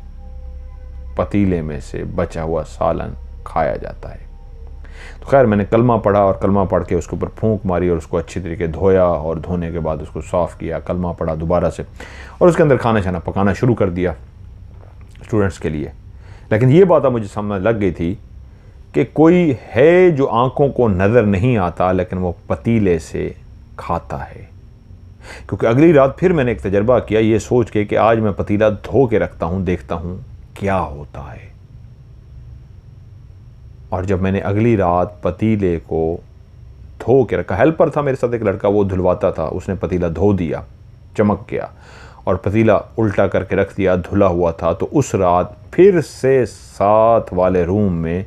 पतीले में से बचा हुआ सालन खाया जाता है। तो खैर मैंने कलमा पढ़ा और कलमा पढ़ के उसके ऊपर फूंक मारी और उसको अच्छी तरीके धोया और धोने के बाद उसको साफ़ किया, कलमा पढ़ा दोबारा से और उसके अंदर खाना शाना पकाना शुरू कर दिया स्टूडेंट्स के लिए। लेकिन ये बात मुझे समझ लग गई थी कि कोई है जो आंखों को नज़र नहीं आता लेकिन वो पतीले से खाता है। क्योंकि अगली रात फिर मैंने एक तजर्बा किया ये सोच के कि आज मैं पतीला धो के रखता हूँ, देखता हूँ क्या होता है। और जब मैंने अगली रात पतीले को धो के रखा, हेल्पर था मेरे साथ एक लड़का, वो धुलवाता था, उसने पतीला धो दिया, चमक गया और पतीला उल्टा करके रख दिया, धुला हुआ था। तो उस रात फिर से साथ वाले रूम में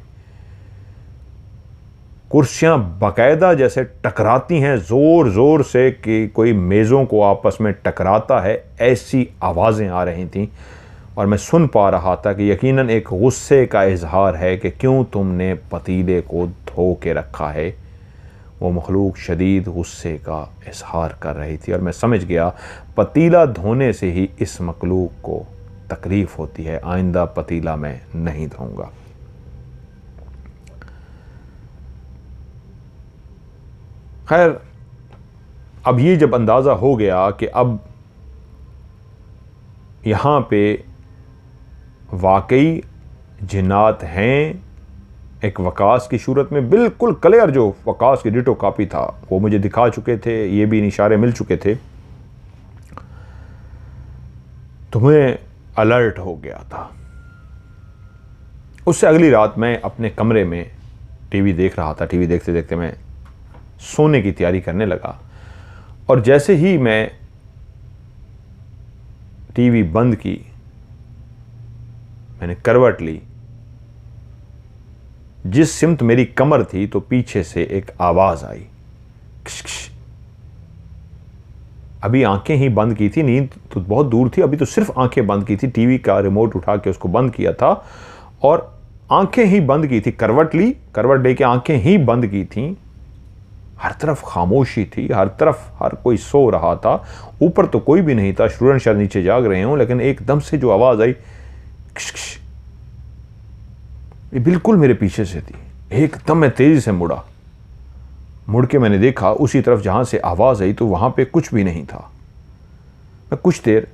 कुर्सियां बाकायदा जैसे टकराती हैं ज़ोर ज़ोर से कि कोई मेज़ों को आपस में टकराता है, ऐसी आवाज़ें आ रही थीं। और मैं सुन पा रहा था कि यकीनन एक गुस्से का इजहार है कि क्यों तुमने पतीले को धो के रखा है। वो मखलूक शदीद गुस्से का इजहार कर रही थी और मैं समझ गया पतीला धोने से ही इस मखलूक को तकलीफ़ होती है, आइंदा पतीला मैं नहीं धोऊंगा। खैर अब ये जब अंदाज़ा हो गया कि अब यहाँ पे वाकई जिन्नात हैं, एक वकास की सूरत में, बिल्कुल क्लियर जो वकास की डिटो कापी था वो मुझे दिखा चुके थे, ये भी इशारे मिल चुके थे। तुम्हें अलर्ट हो गया था। उससे अगली रात मैं अपने कमरे में टीवी देख रहा था। टीवी देखते देखते मैं सोने की तैयारी करने लगा और जैसे ही मैं टीवी बंद की, मैंने करवट ली, जिस सिमत मेरी कमर थी तो पीछे से एक आवाज आई, खश खश। अभी आंखें ही बंद की थी, नींद तो बहुत दूर थी, अभी तो सिर्फ आंखें बंद की थी। टीवी का रिमोट उठा के उसको बंद किया था और आंखें ही बंद की थी। करवट ली, करवट लेके आंखें ही बंद की थी। हर तरफ खामोशी थी, हर तरफ हर कोई सो रहा था। ऊपर तो कोई भी नहीं था, स्टूडेंट शायद नीचे जाग रहे हों, लेकिन एकदम से जो आवाज आई खश खश, ये बिल्कुल मेरे पीछे से थी। एकदम मैं तेजी से मुड़ के मैंने देखा उसी तरफ जहां से आवाज आई तो वहां पे कुछ भी नहीं था। मैं कुछ देर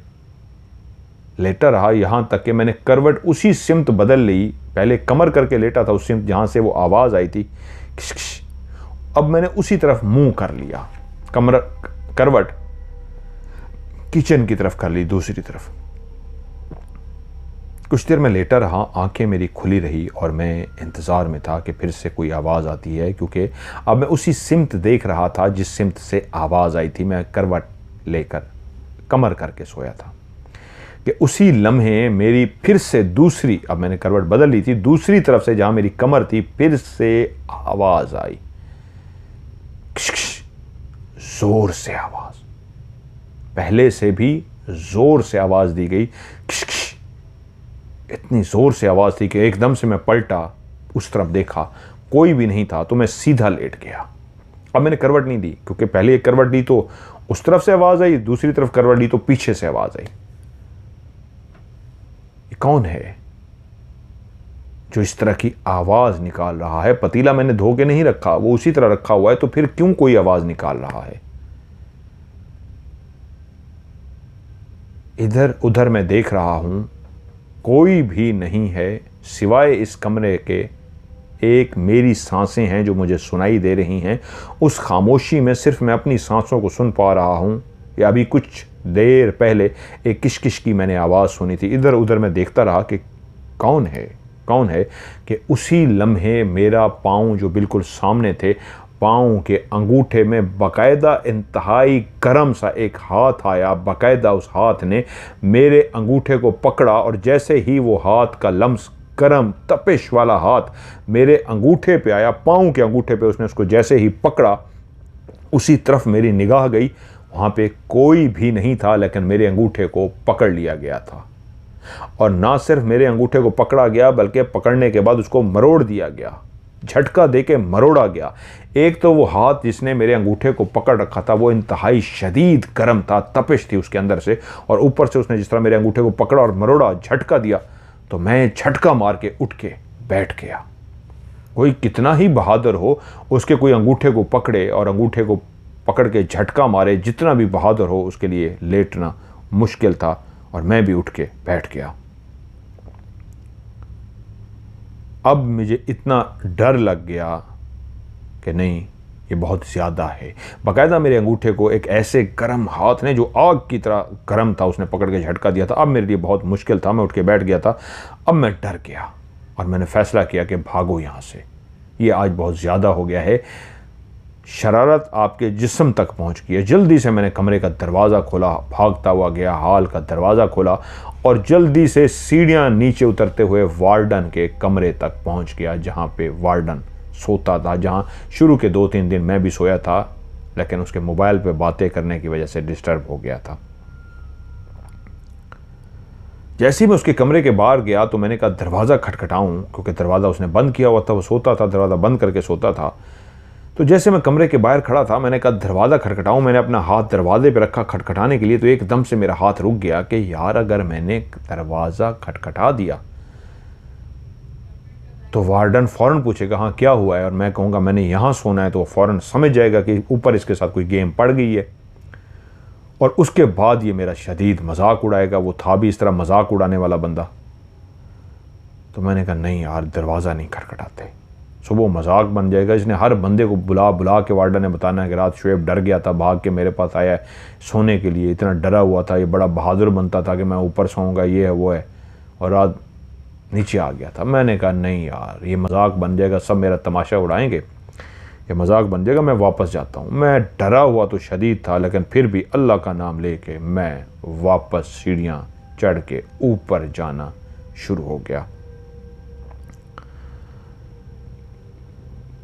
लेटा रहा, यहां तक कि मैंने करवट उसी सिमत बदल ली। पहले कमर करके लेटा था उस सिमत जहां से वो आवाज आई थी, खश खश। अब मैंने उसी तरफ मुंह कर लिया, करवट किचन की तरफ कर ली, दूसरी तरफ। कुछ देर मैं लेटा रहा, आंखें मेरी खुली रही और मैं इंतज़ार में था कि फिर से कोई आवाज़ आती है, क्योंकि अब मैं उसी सिमत देख रहा था जिस सिमत से आवाज़ आई थी। मैं करवट लेकर कमर करके सोया था कि उसी लम्हे मेरी फिर से दूसरी, अब मैंने करवट बदल ली थी, दूसरी तरफ से जहाँ मेरी कमर थी फिर से आवाज़ आई, जोर से आवाज़, पहले से भी जोर से आवाज़ दी गई। इतनी जोर से आवाज़ थी कि एकदम से मैं पलटा, उस तरफ देखा, कोई भी नहीं था, तो मैं सीधा लेट गया। अब मैंने करवट नहीं दी, क्योंकि पहले एक करवट दी तो उस तरफ से आवाज़ आई, दूसरी तरफ करवट दी तो पीछे से आवाज़ आई। ये कौन है जो इस तरह की आवाज़ निकाल रहा है? पतीला मैंने धो के नहीं रखा, वो उसी तरह रखा हुआ है, तो फिर क्यों कोई आवाज़ निकाल रहा है? इधर उधर मैं देख रहा हूं, कोई भी नहीं है सिवाय इस कमरे के। एक मेरी सांसें हैं जो मुझे सुनाई दे रही हैं। उस खामोशी में सिर्फ मैं अपनी सांसों को सुन पा रहा हूं। या अभी कुछ देर पहले एक किशकिश की मैंने आवाज़ सुनी थी। इधर उधर मैं देखता रहा कि कौन है कि उसी लम्हे मेरा पाँव जो बिल्कुल सामने थे, पाँव के अंगूठे में बाकायदा इंतहाई गर्म सा एक हाथ आया। बाकायदा उस हाथ ने मेरे अंगूठे को पकड़ा और जैसे ही वो हाथ का लम्स, गर्म तपिश वाला हाथ मेरे अंगूठे पे आया, पाँव के अंगूठे पे उसने उसको जैसे ही पकड़ा, उसी तरफ मेरी निगाह गई। वहाँ पे कोई भी नहीं था, लेकिन मेरे अंगूठे को पकड़ लिया गया था। और ना सिर्फ मेरे अंगूठे को पकड़ा गया, बल्कि पकड़ने के बाद उसको मरोड़ दिया गया, झटका देके मरोड़ा गया। एक तो वो हाथ जिसने मेरे अंगूठे को पकड़ रखा था वो इंतहाई शदीद गर्म था, तपिश थी उसके अंदर से, और ऊपर से उसने जिस तरह मेरे अंगूठे को पकड़ा और मरोड़ा, झटका दिया, तो मैं झटका मार के उठ के बैठ गया। कोई कितना ही बहादुर हो, उसके कोई अंगूठे को पकड़े और अंगूठे को पकड़ के झटका मारे, जितना भी बहादुर हो उसके लिए लेटना मुश्किल था। और मैं भी उठ के बैठ गया। अब मुझे इतना डर लग गया कि नहीं, ये बहुत ज़्यादा है। बाकायदा मेरे अंगूठे को एक ऐसे गर्म हाथ ने, जो आग की तरह गर्म था, उसने पकड़ के झटका दिया था। अब मेरे लिए बहुत मुश्किल था, मैं उठ के बैठ गया था। अब मैं डर गया और मैंने फैसला किया कि भागो यहाँ से, ये आज बहुत ज़्यादा हो गया है। शरारत आपके जिस्म तक पहुँच गई है। जल्दी से मैंने कमरे का दरवाज़ा खोला, भागता हुआ गया, हॉल का दरवाज़ा खोला और जल्दी से सीढ़ियाँ नीचे उतरते हुए वार्डन के कमरे तक पहुँच गया, जहाँ पे वार्डन सोता था, जहाँ शुरू के 2-3 दिन मैं भी सोया था, लेकिन उसके मोबाइल पे बातें करने की वजह से डिस्टर्ब हो गया था। जैसे ही मैं उसके कमरे के बाहर गया तो मैंने कहा दरवाज़ा खटखटाऊँ, क्योंकि दरवाज़ा उसने बंद किया हुआ था, वो सोता था, दरवाज़ा बंद करके सोता था। तो जैसे मैं कमरे के बाहर खड़ा था, मैंने कहा दरवाज़ा खटखटाऊँ। मैंने अपना हाथ दरवाजे पे रखा खटखटाने के लिए, तो एकदम से मेरा हाथ रुक गया कि यार, अगर मैंने दरवाज़ा खटखटा दिया तो वार्डन फ़ौरन पूछेगा हाँ क्या हुआ है, और मैं कहूँगा मैंने यहाँ सोना है, तो वो फ़ौरन समझ जाएगा कि ऊपर इसके साथ कोई गेम पड़ गई है, और उसके बाद ये मेरा शदीद मजाक उड़ाएगा। वो था भी इस तरह मजाक उड़ाने वाला बंदा। तो मैंने कहा नहीं यार, दरवाज़ा नहीं खटखटाते, सुबह मजाक बन जाएगा। इसने हर बंदे को बुला बुला के वार्डन ने बताना है कि रात शुएब डर गया था, भाग के मेरे पास आया है सोने के लिए, इतना डरा हुआ था, ये बड़ा बहादुर बनता था कि मैं ऊपर सोऊंगा, ये है वो है, और रात नीचे आ गया था। मैंने कहा नहीं यार, ये मजाक बन जाएगा, सब मेरा तमाशा उड़ाएंगे, ये मजाक बन जाएगा, मैं वापस जाता हूँ। मैं डरा हुआ तो शदीद था, लेकिन फिर भी अल्लाह का नाम लेके मैं वापस सीढ़ियाँ चढ़ के ऊपर जाना शुरू हो गया।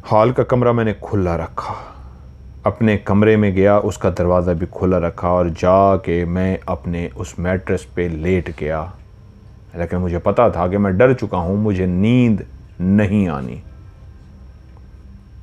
हॉल का कमरा मैंने खुला रखा, अपने कमरे में गया, उसका दरवाज़ा भी खुला रखा और जाके मैं अपने उस मैट्रेस पे लेट गया। लेकिन मुझे पता था कि मैं डर चुका हूँ, मुझे नींद नहीं आनी।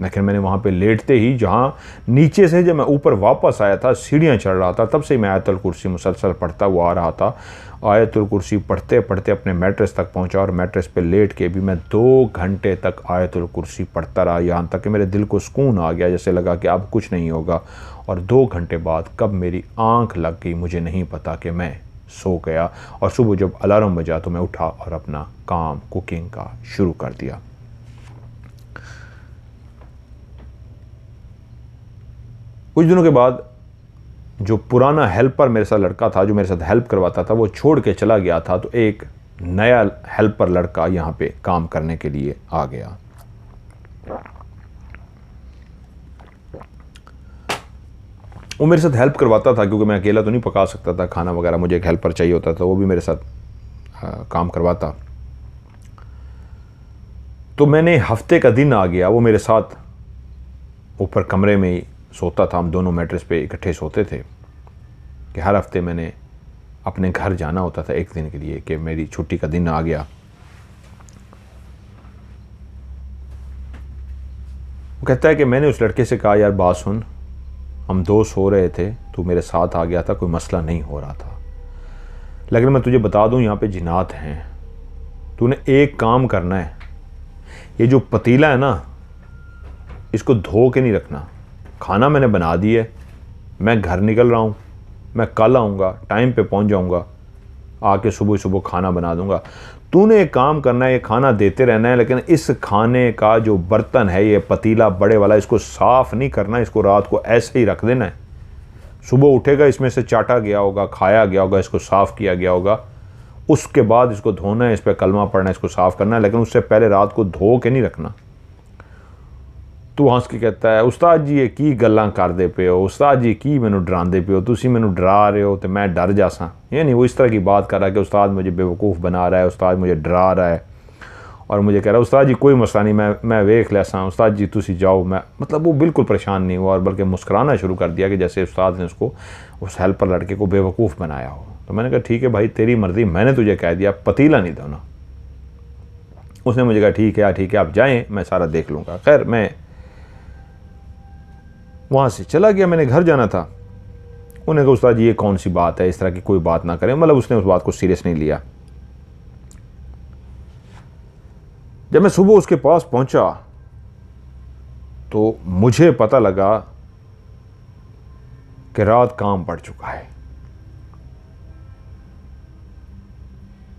लेकिन मैंने वहाँ पे लेटते ही, जहाँ नीचे से जब मैं ऊपर वापस आया था, सीढ़ियाँ चढ़ रहा था, तब से मैं आयतुल कुर्सी मुसलसल पढ़ता हुआ आ रहा था। आयतुल कुर्सी पढ़ते पढ़ते अपने मैट्रेस तक पहुँचा और मैट्रेस पे लेट के भी मैं 2 घंटे तक आयतुल कुर्सी पढ़ता रहा, यहाँ तक कि मेरे दिल को सुकून आ गया, जैसे लगा कि अब कुछ नहीं होगा। और 2 घंटे बाद कब मेरी आँख लग गई मुझे नहीं पता, कि मैं सो गया। और सुबह जब अलार्म बजा तो मैं उठा और अपना काम कुकिंग का शुरू कर दिया। कुछ दिनों के बाद जो पुराना हेल्पर मेरे साथ लड़का था, जो मेरे साथ हेल्प करवाता था, वो छोड़ के चला गया था। तो एक नया हेल्पर लड़का यहाँ पे काम करने के लिए आ गया। वो मेरे साथ हेल्प करवाता था, क्योंकि मैं अकेला तो नहीं पका सकता था खाना वगैरह, मुझे एक हेल्पर चाहिए होता था, वो भी मेरे साथ काम करवाता। तो मैंने हफ्ते का दिन आ गया, वो मेरे साथ ऊपर कमरे में ही सोता था, हम दोनों मैट्रेस पे इकट्ठे सोते थे। कि हर हफ्ते मैंने अपने घर जाना होता था एक दिन के लिए, कि मेरी छुट्टी का दिन आ गया। कहता है कि मैंने उस लड़के से कहा, यार बात सुन, हम दो सो रहे थे, तू मेरे साथ आ गया था, कोई मसला नहीं हो रहा था, लेकिन मैं तुझे बता दूं यहाँ पे जिन्नात हैं, तूने एक काम करना है, ये जो पतीला है ना इसको धो के नहीं रखना, खाना मैंने बना दिया है, मैं घर निकल रहा हूँ, मैं कल आऊँगा, टाइम पे पहुँच जाऊँगा, आके सुबह सुबह खाना बना दूँगा, तूने एक काम करना है, ये खाना देते रहना है, लेकिन इस खाने का जो बर्तन है, ये पतीला बड़े वाला, इसको साफ़ नहीं करना, इसको रात को ऐसे ही रख देना है, सुबह उठेगा इसमें से चाटा गया होगा, खाया गया होगा, इसको साफ़ किया गया होगा, उसके बाद इसको धोना है, इस पर कलमा पढ़ना है, इसको साफ़ करना है, लेकिन उससे पहले रात को धो के नहीं रखना। तू हंस के कहता है, उस्ताद जी ये की गल्लां करदे पे हो, उस्ताद जी की मैनू डरांदे पे हो, तुसी मैनू डरा रहे हो तो मैं डर जासा। ये नहीं, वो इस तरह की बात कर रहा है कि उस्ताद मुझे बेवकूफ़ बना रहा है, उस्ताद मुझे डरा रहा है, और मुझे कह रहा है उस्ताद जी कोई मसला नहीं, मैं वेख लिया, उस्ताद जी तुसी जाओ। मैं मतलब वो बिल्कुल परेशान नहीं हुआ और बल्कि मुस्कुराना शुरू कर दिया कि जैसे उस्ताद ने उसको, उस हेल्पर लड़के को बेवकूफ़ बनाया हो। तो मैंने कहा ठीक है भाई तेरी मर्ज़ी, मैंने तुझे कह दिया पतीला नहीं धोना। उसने मुझे कहा ठीक है आप जाएँ, मैं सारा देख लूँगा। खैर मैं वहाँ से चला गया, मैंने घर जाना था। उन्हें कहा उस्ताद जी ये कौन सी बात है, इस तरह की कोई बात ना करें, मतलब उसने उस बात को सीरियस नहीं लिया। जब मैं सुबह उसके पास पहुंचा तो मुझे पता लगा कि रात काम पड़ चुका है।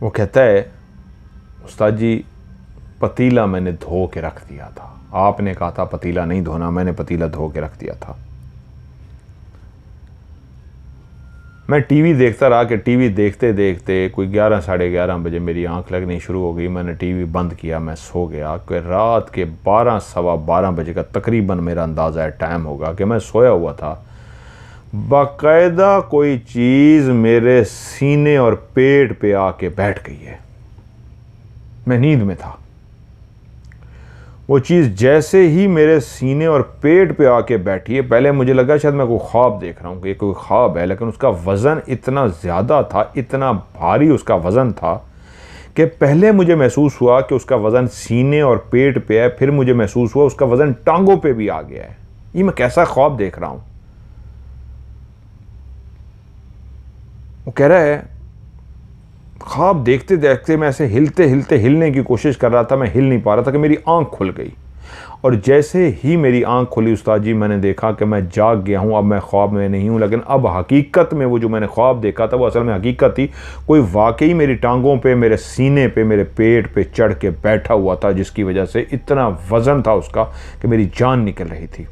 वो कहता है उस्ताद जी पतीला मैंने धो के रख दिया था, आपने कहा था पतीला नहीं धोना, मैंने पतीला धो के रख दिया था। मैं टीवी देखता रहा कि टीवी देखते देखते कोई 11 साढ़े 11 बजे मेरी आंख लगनी शुरू हो गई। मैंने टीवी बंद किया, मैं सो गया कि रात के 12 सवा 12 बजे का तकरीबन मेरा अंदाज़ा है टाइम होगा कि मैं सोया हुआ था। बाकायदा कोई चीज़ मेरे सीने और पेट पे आके बैठ गई है। मैं नींद में था, वो चीज़ जैसे ही मेरे सीने और पेट पे आके बैठी है, पहले मुझे लगा शायद मैं कोई ख्वाब देख रहा हूँ कि ये कोई ख्वाब है, लेकिन उसका वज़न इतना ज़्यादा था, इतना भारी उसका वज़न था कि पहले मुझे महसूस हुआ कि उसका वज़न सीने और पेट पे है, फिर मुझे महसूस हुआ उसका वज़न टांगों पे भी आ गया है। ये मैं कैसा ख्वाब देख रहा हूँ। वो कह रहा है ख्वाब देखते देखते मैं ऐसे हिलने की कोशिश कर रहा था, मैं हिल नहीं पा रहा था कि मेरी आंख खुल गई, और जैसे ही मेरी आंख खुली उस्ताद जी मैंने देखा कि मैं जाग गया हूँ। अब मैं ख्वाब में नहीं हूँ, लेकिन अब हकीकत में वो जो मैंने ख्वाब देखा था वो असल में हकीकत थी। कोई वाकई मेरी टांगों पे, मेरे सीने पे, मेरे पेट पे चढ़ के बैठा हुआ था, जिसकी वजह से इतना वज़न था उसका कि मेरी जान निकल रही थी।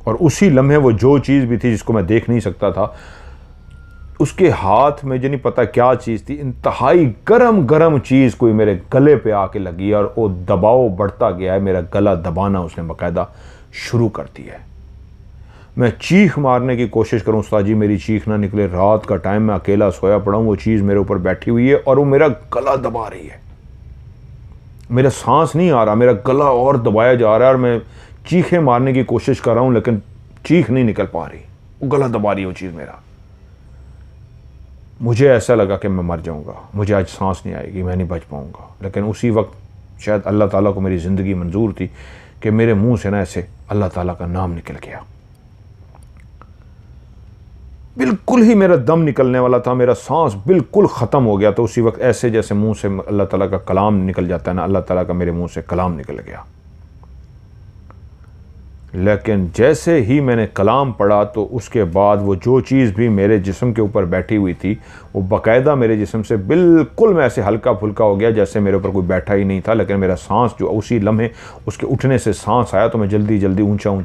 और उसी लम्हे वो जो चीज़ भी थी जिसको मैं देख नहीं सकता था, उसके हाथ में जो नहीं पता क्या चीज़ थी, इंतहाई गरम चीज़ कोई मेरे गले पे आके लगी और वो दबाव बढ़ता गया है, मेरा गला दबाना उसने बाकायदा शुरू कर दिया है। मैं चीख मारने की कोशिश करूं, उस्ताद जी मेरी चीख ना निकले, रात का टाइम, मैं अकेला सोया पड़ा हूं, वो चीज़ मेरे ऊपर बैठी हुई है और वो मेरा गला दबा रही है। मेरा सांस नहीं आ रहा, मेरा गला और दबाया जा रहा है और मैं चीखें मारने की कोशिश कर रहा हूँ, लेकिन चीख नहीं निकल पा रही, वो गला दबा रही है वो चीज़ मेरा। मुझे ऐसा लगा कि मैं मर जाऊंगा, मुझे आज सांस नहीं आएगी, मैं नहीं बच पाऊंगा। लेकिन उसी वक्त शायद अल्लाह ताला को मेरी ज़िंदगी मंजूर थी कि मेरे मुंह से ना ऐसे अल्लाह ताला का नाम निकल गया। बिल्कुल ही मेरा दम निकलने वाला था, मेरा सांस बिल्कुल ख़त्म हो गया। तो उसी वक्त ऐसे जैसे मुंह से अल्लाह ताला का कलाम निकल जाता है ना, अल्लाह ताला का मेरे मुंह से कलाम निकल गया। लेकिन जैसे ही मैंने कलाम पढ़ा तो उसके बाद वो जो चीज़ भी मेरे जिस्म के ऊपर बैठी हुई थी वो बाकायदा मेरे जिस्म से बिल्कुल मैं ऐसे हल्का फुल्का हो गया, जैसे मेरे ऊपर कोई बैठा ही नहीं था। लेकिन मेरा सांस जो उसी लम्हे उसके उठने से सांस आया तो मैं जल्दी ऊंचा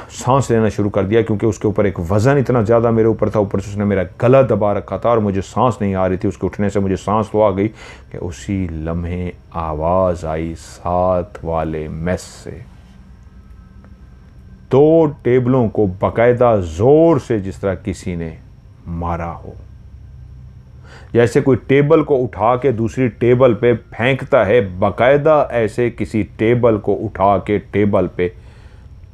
सांस लेना शुरू कर दिया, क्योंकि उसके ऊपर एक वज़न इतना ज़्यादा मेरे ऊपर था, ऊपर से उसने मेरा गला दबा रखा था और मुझे सांस नहीं आ रही थी। उसके उठने से मुझे सांस तो आ गई कि उसी लम्हे आवाज़ आई साथ वाले मेस से। 2 टेबलों को बाकायदा ज़ोर से जिस तरह किसी ने मारा हो, जैसे कोई टेबल को उठा के दूसरी टेबल पे फेंकता है, बाकायदा ऐसे किसी टेबल को उठा के टेबल पे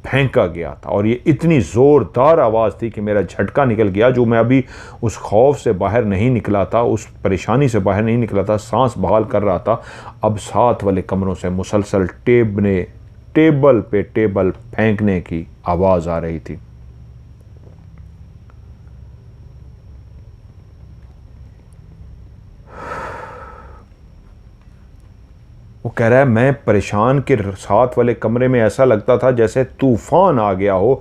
फेंका गया था और ये इतनी ज़ोरदार आवाज़ थी कि मेरा झटका निकल गया। जो मैं अभी उस खौफ से बाहर नहीं निकला था, उस परेशानी से बाहर नहीं निकला था, सांस बहाल कर रहा था, अब साथ वाले कमरों से मुसलसल टेबल पे टेबल फेंकने की आवाज़ आ रही थी। वो कह रहा है मैं परेशान के साथ वाले कमरे में ऐसा लगता था जैसे तूफान आ गया हो,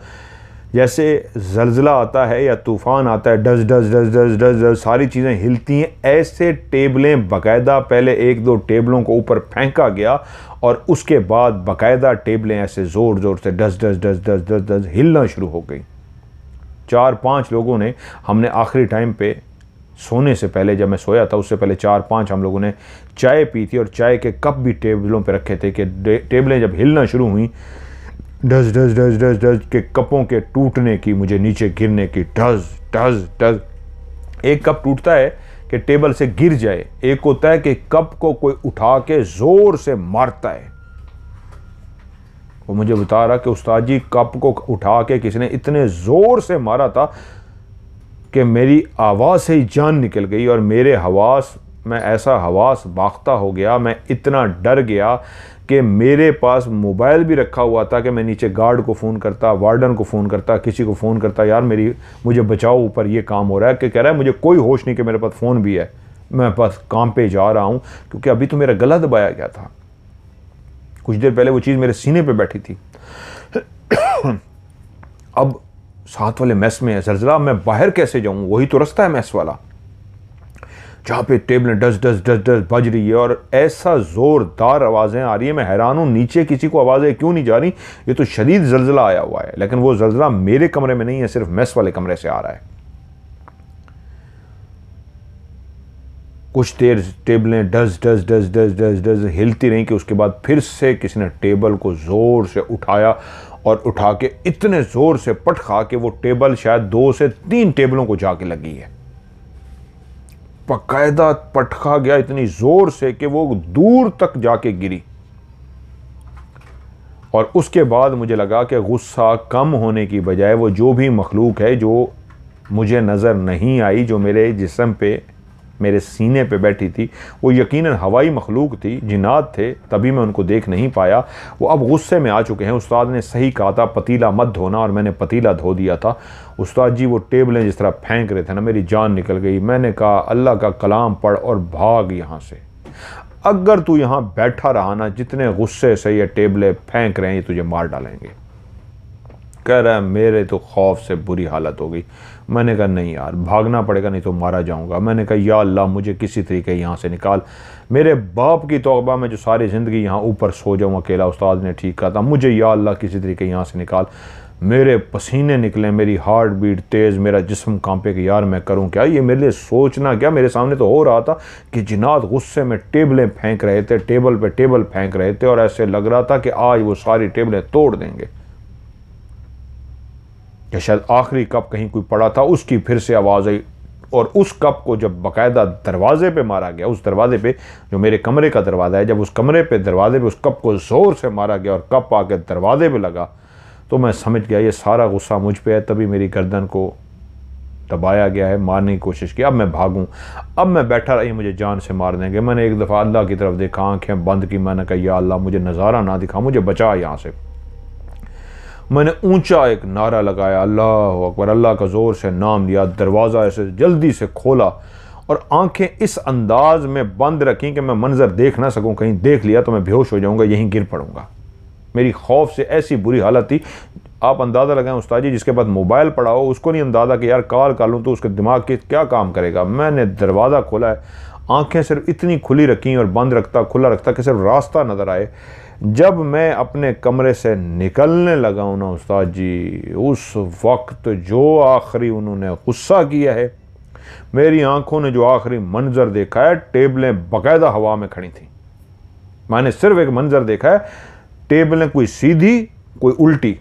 जैसे ज़लज़ला आता है या तूफान आता है, does does does does does does सारी चीज़ें हिलती हैं, ऐसे टेबलें बाकायदा पहले एक दो टेबलों को ऊपर फेंका गया और उसके बाद बाकायदा टेबलें ऐसे ज़ोर ज़ोर से does does does does does does हिलना शुरू हो गई। 4-5 लोगों ने, हमने आखिरी टाइम पे सोने से पहले, जब मैं सोया था उससे पहले 4-5 हम लोगों ने चाय पी थी और चाय के कप भी टेबलों पे रखे थे कि टेबलें जब हिलना शुरू हुई, does does does does does के कपों के टूटने की, मुझे नीचे गिरने की, डज डज डज। एक कप टूटता है कि टेबल से गिर जाए, एक होता है कि कप को कोई उठा के जोर से मारता है। वो मुझे बता रहा कि उस्ताद जी कप को उठा के किसी ने इतने जोर से मारा था कि मेरी आवाज़ से ही जान निकल गई और मेरे हवास में ऐसा हवास बाख्ता हो गया, मैं इतना डर गया कि मेरे पास मोबाइल भी रखा हुआ था कि मैं नीचे गार्ड को फ़ोन करता, वार्डन को फ़ोन करता, किसी को फ़ोन करता, यार मुझे बचाओ, ऊपर ये काम हो रहा है। कि कह रहा है मुझे कोई होश नहीं कि मेरे पास फ़ोन भी है, मैं बस काम पे जा रहा हूँ, क्योंकि अभी तो मेरा गला दबाया गया था। कुछ देर पहले वो चीज़ मेरे सीने पे बैठी थी। अब साथ वाले मेस में है ज़लज़ला, मैं बाहर कैसे जाऊँ? वही तो रास्ता है मेस वाला, जहाँ पे टेबलें डस डस डस डस बज रही है और ऐसा ज़ोरदार आवाज़ें आ रही है। मैं हैरान हूँ नीचे किसी को आवाज़ें क्यों नहीं जा रही। ये तो शदीद ज़लज़ला आया हुआ है, लेकिन वो ज़लज़ला मेरे कमरे में नहीं है, सिर्फ मेस वाले कमरे से आ रहा है। कुछ देर टेबलें डस डस डस डस डस डस हिलती रहीं कि उसके बाद फिर से किसी ने टेबल को ज़ोर से उठाया और उठा के इतने ज़ोर से पट खा के वो टेबल शायद 2 से 3 टेबलों को जाके लगी है। बाकायदा पटखा गया इतनी ज़ोर से कि वो दूर तक जाके गिरी। और उसके बाद मुझे लगा कि गुस्सा कम होने की बजाय वो जो भी मखलूक है जो मुझे नज़र नहीं आई, जो मेरे जिस्म पे, मेरे सीने पे बैठी थी, वो यकीनन हवाई मखलूक थी, जिन्नात थे, तभी मैं उनको देख नहीं पाया। वो अब गुस्से में आ चुके हैं। उस्ताद ने सही कहा था पतीला मत धोना, और मैंने पतीला धो दिया था। उस्ताद जी वो टेबलें जिस तरह फेंक रहे थे ना, मेरी जान निकल गई। मैंने कहा अल्लाह का कलाम पढ़ और भाग यहाँ से। अगर तू यहाँ बैठा रहा ना, जितने गुस्से से ये टेबलें फेंक रहे हैं ये तुझे मार डालेंगे। कह रहा है मेरे तो खौफ से बुरी हालत हो गई। मैंने कहा नहीं यार, भागना पड़ेगा नहीं तो मारा जाऊंगा। मैंने कहा या अल्लाह मुझे किसी तरीके यहाँ से निकाल। मेरे बाप की तौबा में जो सारी ज़िंदगी यहाँ ऊपर सो जाऊँ अकेला, उस्ताद ने ठीक कहा था, मुझे या अल्लाह किसी तरीके यहाँ से निकाल। मेरे पसीने निकले, मेरी हार्ट बीट तेज़, मेरा जिस्म कांपे कि यार मैं करूँ क्या। ये मेरे लिए सोचना क्या, मेरे सामने तो हो रहा था कि जिन्नात गुस्से में टेबलें फेंक रहे थे, टेबल पे टेबल फेंक रहे थे, और ऐसे लग रहा था कि आज वो सारी टेबलें तोड़ देंगे। या शायद आखिरी कप कहीं कोई पड़ा था, उसकी फिर से आवाज़ आई, और उस कप को जब बाकायदा दरवाजे पे मारा गया, उस दरवाजे पे जो मेरे कमरे का दरवाज़ा है, जब उस कमरे पे दरवाजे पे उस कप को ज़ोर से मारा गया और कप आके दरवाजे पे लगा, तो मैं समझ गया ये सारा गुस्सा मुझ पे है। तभी मेरी गर्दन को दबाया गया है, मारने की कोशिश की। अब मैं भागूं, अब मैं बैठा रही, मुझे जान से मार देंगे। मैंने एक दफ़ा अल्लाह की तरफ देखा, आँखें बंद की, मैंने कहा या अल्लाह मुझे नज़ारा ना दिखा, मुझे बचा यहाँ से। मैंने ऊंचा एक नारा लगाया, अल्लाह अकबर, अल्लाह का ज़ोर से नाम लिया, दरवाज़ा ऐसे जल्दी से खोला और आंखें इस अंदाज में बंद रखी कि मैं मंजर देख ना सकूं। कहीं देख लिया तो मैं बेहोश हो जाऊंगा, यहीं गिर पड़ूंगा। मेरी खौफ से ऐसी बुरी हालत थी। आप अंदाज़ा लगाएं उस्ताद जी, जिसके पास मोबाइल पड़ा हो उसको नहीं अंदाज़ा कि यार कॉल कर लूँ तो उसके दिमाग के क्या काम करेगा। मैंने दरवाज़ा खोला है, आंखें सिर्फ इतनी खुली रखी और बंद रखता खुला रखता कि सिर्फ रास्ता नज़र आए। जब मैं अपने कमरे से निकलने लगा हूँ ना उस्ताद जी, उस वक्त जो आखिरी उन्होंने गुस्सा किया है, मेरी आंखों ने जो आखिरी मंजर देखा है, टेबलें बाकायदा हवा में खड़ी थी। मैंने सिर्फ एक मंजर देखा है, टेबलें कोई सीधी कोई उल्टी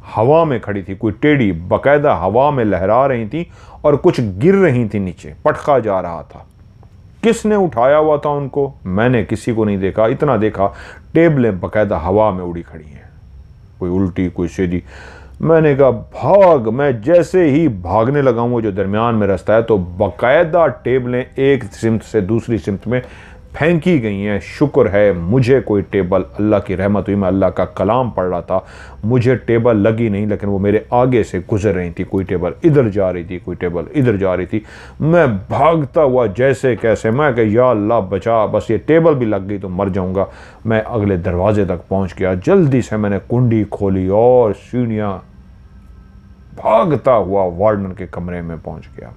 हवा में खड़ी थी, कोई टेढ़ी बाकायदा हवा में लहरा रही थी और कुछ गिर रही थी नीचे, पटखा जा रहा था। किसने उठाया हुआ था उनको, मैंने किसी को नहीं देखा। इतना देखा टेबलें बाकायदा हवा में उड़ी खड़ी हैं। कोई उल्टी कोई सीधी। मैंने कहा भाग। मैं जैसे ही भागने लगा हूँ, वो जो दरमियान में रास्ता है, तो बाकायदा टेबलें एक सिमत से दूसरी सिमत में फेंकी गई हैं। शुक्र है मुझे कोई टेबल, अल्लाह की रहमत हुई, मैं अल्लाह का कलाम पढ़ रहा था, मुझे टेबल लगी नहीं, लेकिन वो मेरे आगे से गुजर रही थी। कोई टेबल इधर जा रही थी, कोई टेबल इधर जा रही थी। मैं भागता हुआ जैसे कैसे, मैं कहा या अल्लाह बचा, बस ये टेबल भी लग गई तो मर जाऊंगा। मैं अगले दरवाजे तक पहुंच गया। जल्दी से मैंने कुंडी खोली और सीढ़ियाँ भागता हुआ वार्डन के कमरे में पहुंच गया।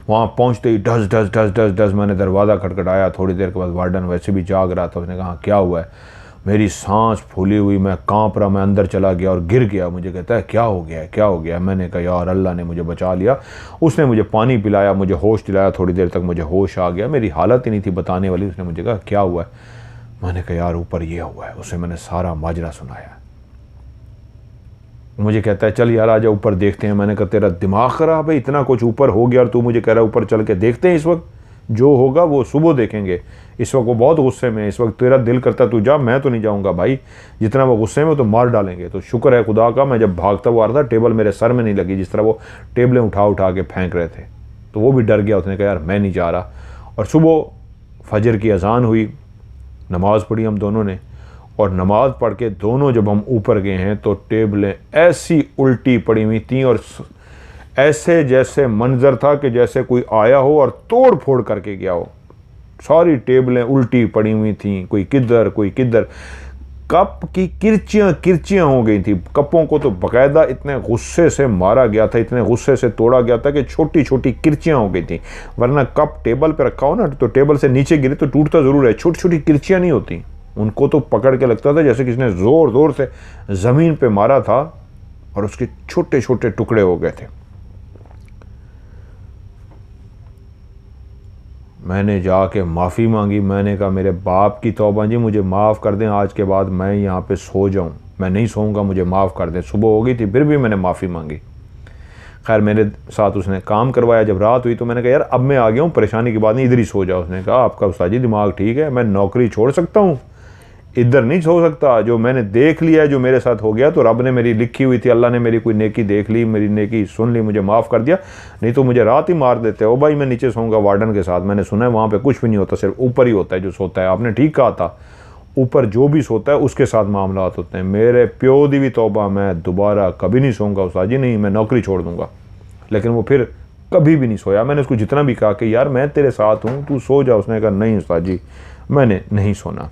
वहाँ पहुँचते ही डस डस डस डस डस मैंने दरवाज़ा खटखटाया। थोड़ी देर के बाद वार्डन वैसे भी जाग रहा था। उसने कहा क्या हुआ है? मेरी सांस फूली हुई, मैं कांप रहा, मैं अंदर चला गया और गिर गया। मुझे कहता है क्या हो गया है, क्या हो गया? मैंने कहा यार अल्लाह ने मुझे बचा लिया। उसने मुझे पानी पिलाया, मुझे होश दिलाया। थोड़ी देर तक मुझे होश आ गया। मेरी हालत ही नहीं थी बताने वाली। उसने मुझे कहा क्या हुआ है? मैंने कहा यार ऊपर ये हुआ है। उसे मैंने सारा माजरा सुनाया। मुझे कहता है चल यार आजा ऊपर देखते हैं। मैंने कहा तेरा दिमाग ख़राब है, इतना कुछ ऊपर हो गया और तू मुझे कह रहा है ऊपर चल के देखते हैं। इस वक्त जो होगा वो सुबह देखेंगे। इस वक्त वो बहुत गुस्से में है। इस वक्त तेरा दिल करता तू जा, मैं तो नहीं जाऊंगा भाई। जितना वो गुस्से में तो मार डालेंगे। तो शुक्र है खुदा का, मैं जब भागता हुआ आ रहा था टेबल मेरे सर में नहीं लगी, जिस तरह वो टेबलें उठा उठा के फेंक रहे थे। तो वो भी डर गया। उसने कहा यार मैं नहीं जा रहा। और सुबह फजर की अजान हुई, नमाज़ पढ़ी हम दोनों ने, और नमाज पढ़ के दोनों जब हम ऊपर गए हैं तो टेबलें ऐसी उल्टी पड़ी हुई थीं और ऐसे जैसे मंजर था कि जैसे कोई आया हो और तोड़ फोड़ करके गया हो। सारी टेबलें उल्टी पड़ी हुई थीं, कोई किधर कोई किधर। कप की किरचियाँ हो गई थी। कपों को तो बाकायदा इतने गुस्से से मारा गया था, इतने गुस्से से तोड़ा गया था कि छोटी छोटी किरचियाँ हो गई थी। वरना कप टेबल पे रखा हो ना तो टेबल से नीचे गिरे तो टूटता ज़रूर है, छोटी छोटी किरचियाँ नहीं होती। उनको तो पकड़ के लगता था जैसे किसी ने ज़ोर ज़ोर से ज़मीन पे मारा था और उसके छोटे छोटे टुकड़े हो गए थे। मैंने जाके माफ़ी मांगी। मैंने कहा मेरे बाप की तौबा जी, मुझे माफ़ कर दें, आज के बाद मैं यहाँ पे सो जाऊँ, मैं नहीं सोऊंगा, मुझे माफ़ कर दें। सुबह हो गई थी फिर भी मैंने माफ़ी मांगी। खैर मेरे साथ उसने काम करवाया। जब रात हुई तो मैंने कहा यार अब मैं आ गया हूँ, परेशानी की बात नहीं, इधर ही सो जाओ। उसने कहा आपका उस्ताद जी दिमाग ठीक है, मैं नौकरी छोड़ सकता हूँ, इधर नहीं सो सकता। जो मैंने देख लिया है, जो मेरे साथ हो गया, तो रब ने मेरी लिखी हुई थी, अल्लाह ने मेरी कोई नेकी देख ली, मेरी नेकी सुन ली, मुझे माफ़ कर दिया, नहीं तो मुझे रात ही मार देते। ओ भाई मैं नीचे सोऊंगा वार्डन के साथ। मैंने सुना है वहाँ पे कुछ भी नहीं होता, सिर्फ ऊपर ही होता है जो सोता है। आपने ठीक कहा था, ऊपर जो भी सोता है उसके साथ मामला होते हैं। मेरे प्यो दी भी तौबा, मैं दोबारा कभी नहीं सोऊंगा उस्ताद जी, नहीं मैं नौकरी छोड़ दूँगा। लेकिन वो फिर कभी भी नहीं सोया। मैंने उसको जितना भी कहा कि यार मैं तेरे साथ हूँ, तू सो जा, उसने कहा नहीं उस्ताद जी मैंने नहीं सोना।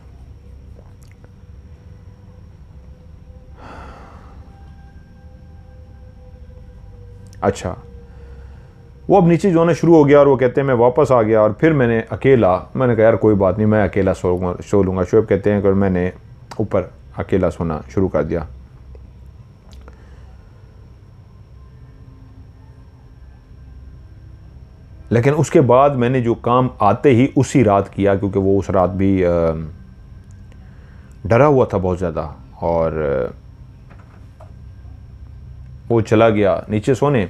अच्छा, वो अब नीचे जो आना शुरू हो गया और वो कहते हैं मैं वापस आ गया और फिर मैंने अकेला, मैंने कहा यार कोई बात नहीं मैं अकेला सो लूँगा। शोएब कहते हैं कि मैंने ऊपर अकेला सोना शुरू कर दिया। लेकिन उसके बाद मैंने जो काम आते ही उसी रात किया, क्योंकि वो उस रात भी डरा हुआ था बहुत ज़्यादा, और वो चला गया नीचे सोने।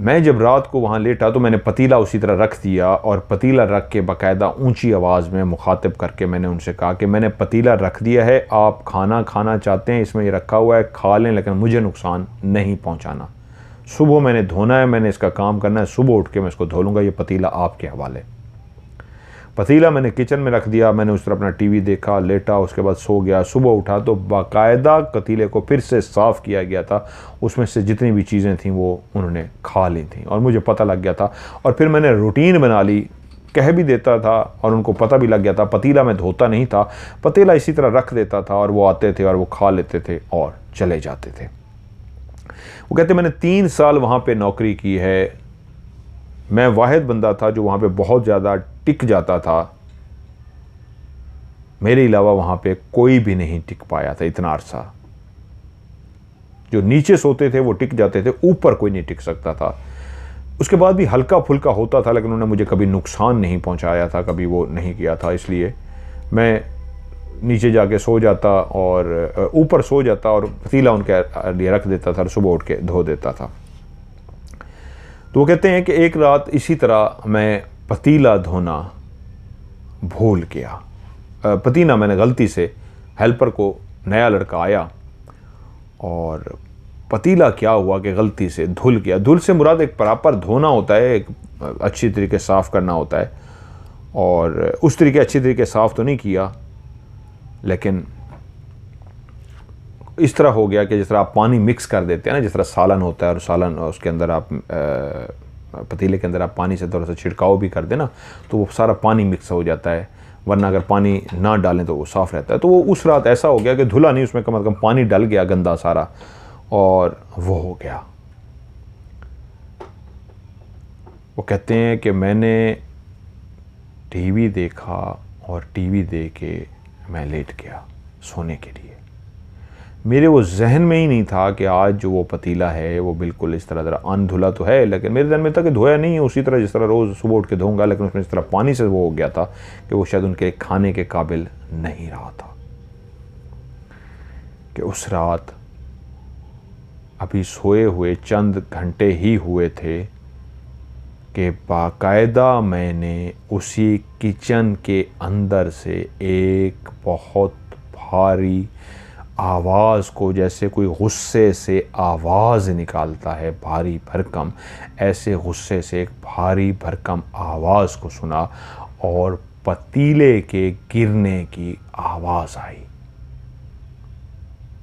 मैं जब रात को वहाँ लेटा तो मैंने पतीला उसी तरह रख दिया, और पतीला रख के बाकायदा ऊंची आवाज़ में मुखातिब करके मैंने उनसे कहा कि मैंने पतीला रख दिया है, आप खाना खाना चाहते हैं, इसमें ये रखा हुआ है, खा लें, लेकिन मुझे नुकसान नहीं पहुँचाना। सुबह मैंने धोना है, मैंने इसका काम करना है, सुबह उठ के मैं इसको धो लूँगा, ये पतीला आपके हवाले। पतीला मैंने किचन में रख दिया। मैंने उस तरह अपना टीवी देखा, लेटा, उसके बाद सो गया। सुबह उठा तो बाकायदा पतीले को फिर से साफ़ किया गया था, उसमें से जितनी भी चीज़ें थीं वो उन्होंने खा ली थीं, और मुझे पता लग गया था। और फिर मैंने रूटीन बना ली, कह भी देता था और उनको पता भी लग गया था। पतीला मैं धोता नहीं था, पतीला इसी तरह रख देता था और वो आते थे और वो खा लेते थे और चले जाते थे। वो कहते मैंने 3 साल वहाँ पे नौकरी की है। मैं वाहिद बंदा था जो वहाँ पे बहुत ज़्यादा टिक जाता था। मेरे अलावा वहाँ पे कोई भी नहीं टिक पाया था इतना अरसा। जो नीचे सोते थे वो टिक जाते थे, ऊपर कोई नहीं टिक सकता था। उसके बाद भी हल्का फुल्का होता था, लेकिन उन्होंने मुझे कभी नुकसान नहीं पहुँचाया था, कभी वो नहीं किया था। इसलिए मैं नीचे जाके सो जाता और ऊपर सो जाता और पतीला उनके लिए रख देता था और सुबह उठ के धो देता था। तो वो कहते हैं कि एक रात इसी तरह मैं पतीला धोना भूल गया। पतीला मैंने गलती से, हेल्पर को नया लड़का आया और पतीला क्या हुआ कि गलती से धुल गया। धुल से मुराद एक प्रॉपर धोना होता है, एक अच्छी तरीके साफ़ करना होता है, और उस तरीके अच्छी तरीके साफ़ तो नहीं किया, लेकिन इस तरह हो गया कि जिस तरह आप पानी मिक्स कर देते हैं ना, जिस तरह सालन होता है और सालन उसके अंदर आप पतीले के अंदर आप पानी से थोड़ा सा छिड़काव भी कर दें ना, तो वो सारा पानी मिक्स हो जाता है, वरना अगर पानी ना डालें तो वो साफ़ रहता है। तो वो उस रात ऐसा हो गया कि धुला नहीं, उसमें कम से कम पानी डल गया गंदा सारा, और वो हो गया। वो कहते हैं कि मैंने टीवी देखा और टीवी देख के मैं लेट गया सोने के लिए। मेरे वो जहन में ही नहीं था कि आज जो वो पतीला है वो बिल्कुल इस तरह अनधुला तो है, लेकिन मेरे जहन में था कि धोया नहीं है उसी तरह जिस तरह रोज़ सुबह उठ के धोऊंगा, लेकिन उसमें इस तरह पानी से वो हो गया था कि वो शायद उनके खाने के काबिल नहीं रहा था। कि उस रात अभी सोए हुए चंद घंटे ही हुए थे कि बाकायदा मैंने उसी किचन के अंदर से एक बहुत भारी आवाज़ को, जैसे कोई गुस्से से आवाज़ निकालता है भारी भरकम, ऐसे गुस्से से एक भारी भरकम आवाज़ को सुना और पतीले के गिरने की आवाज़ आई।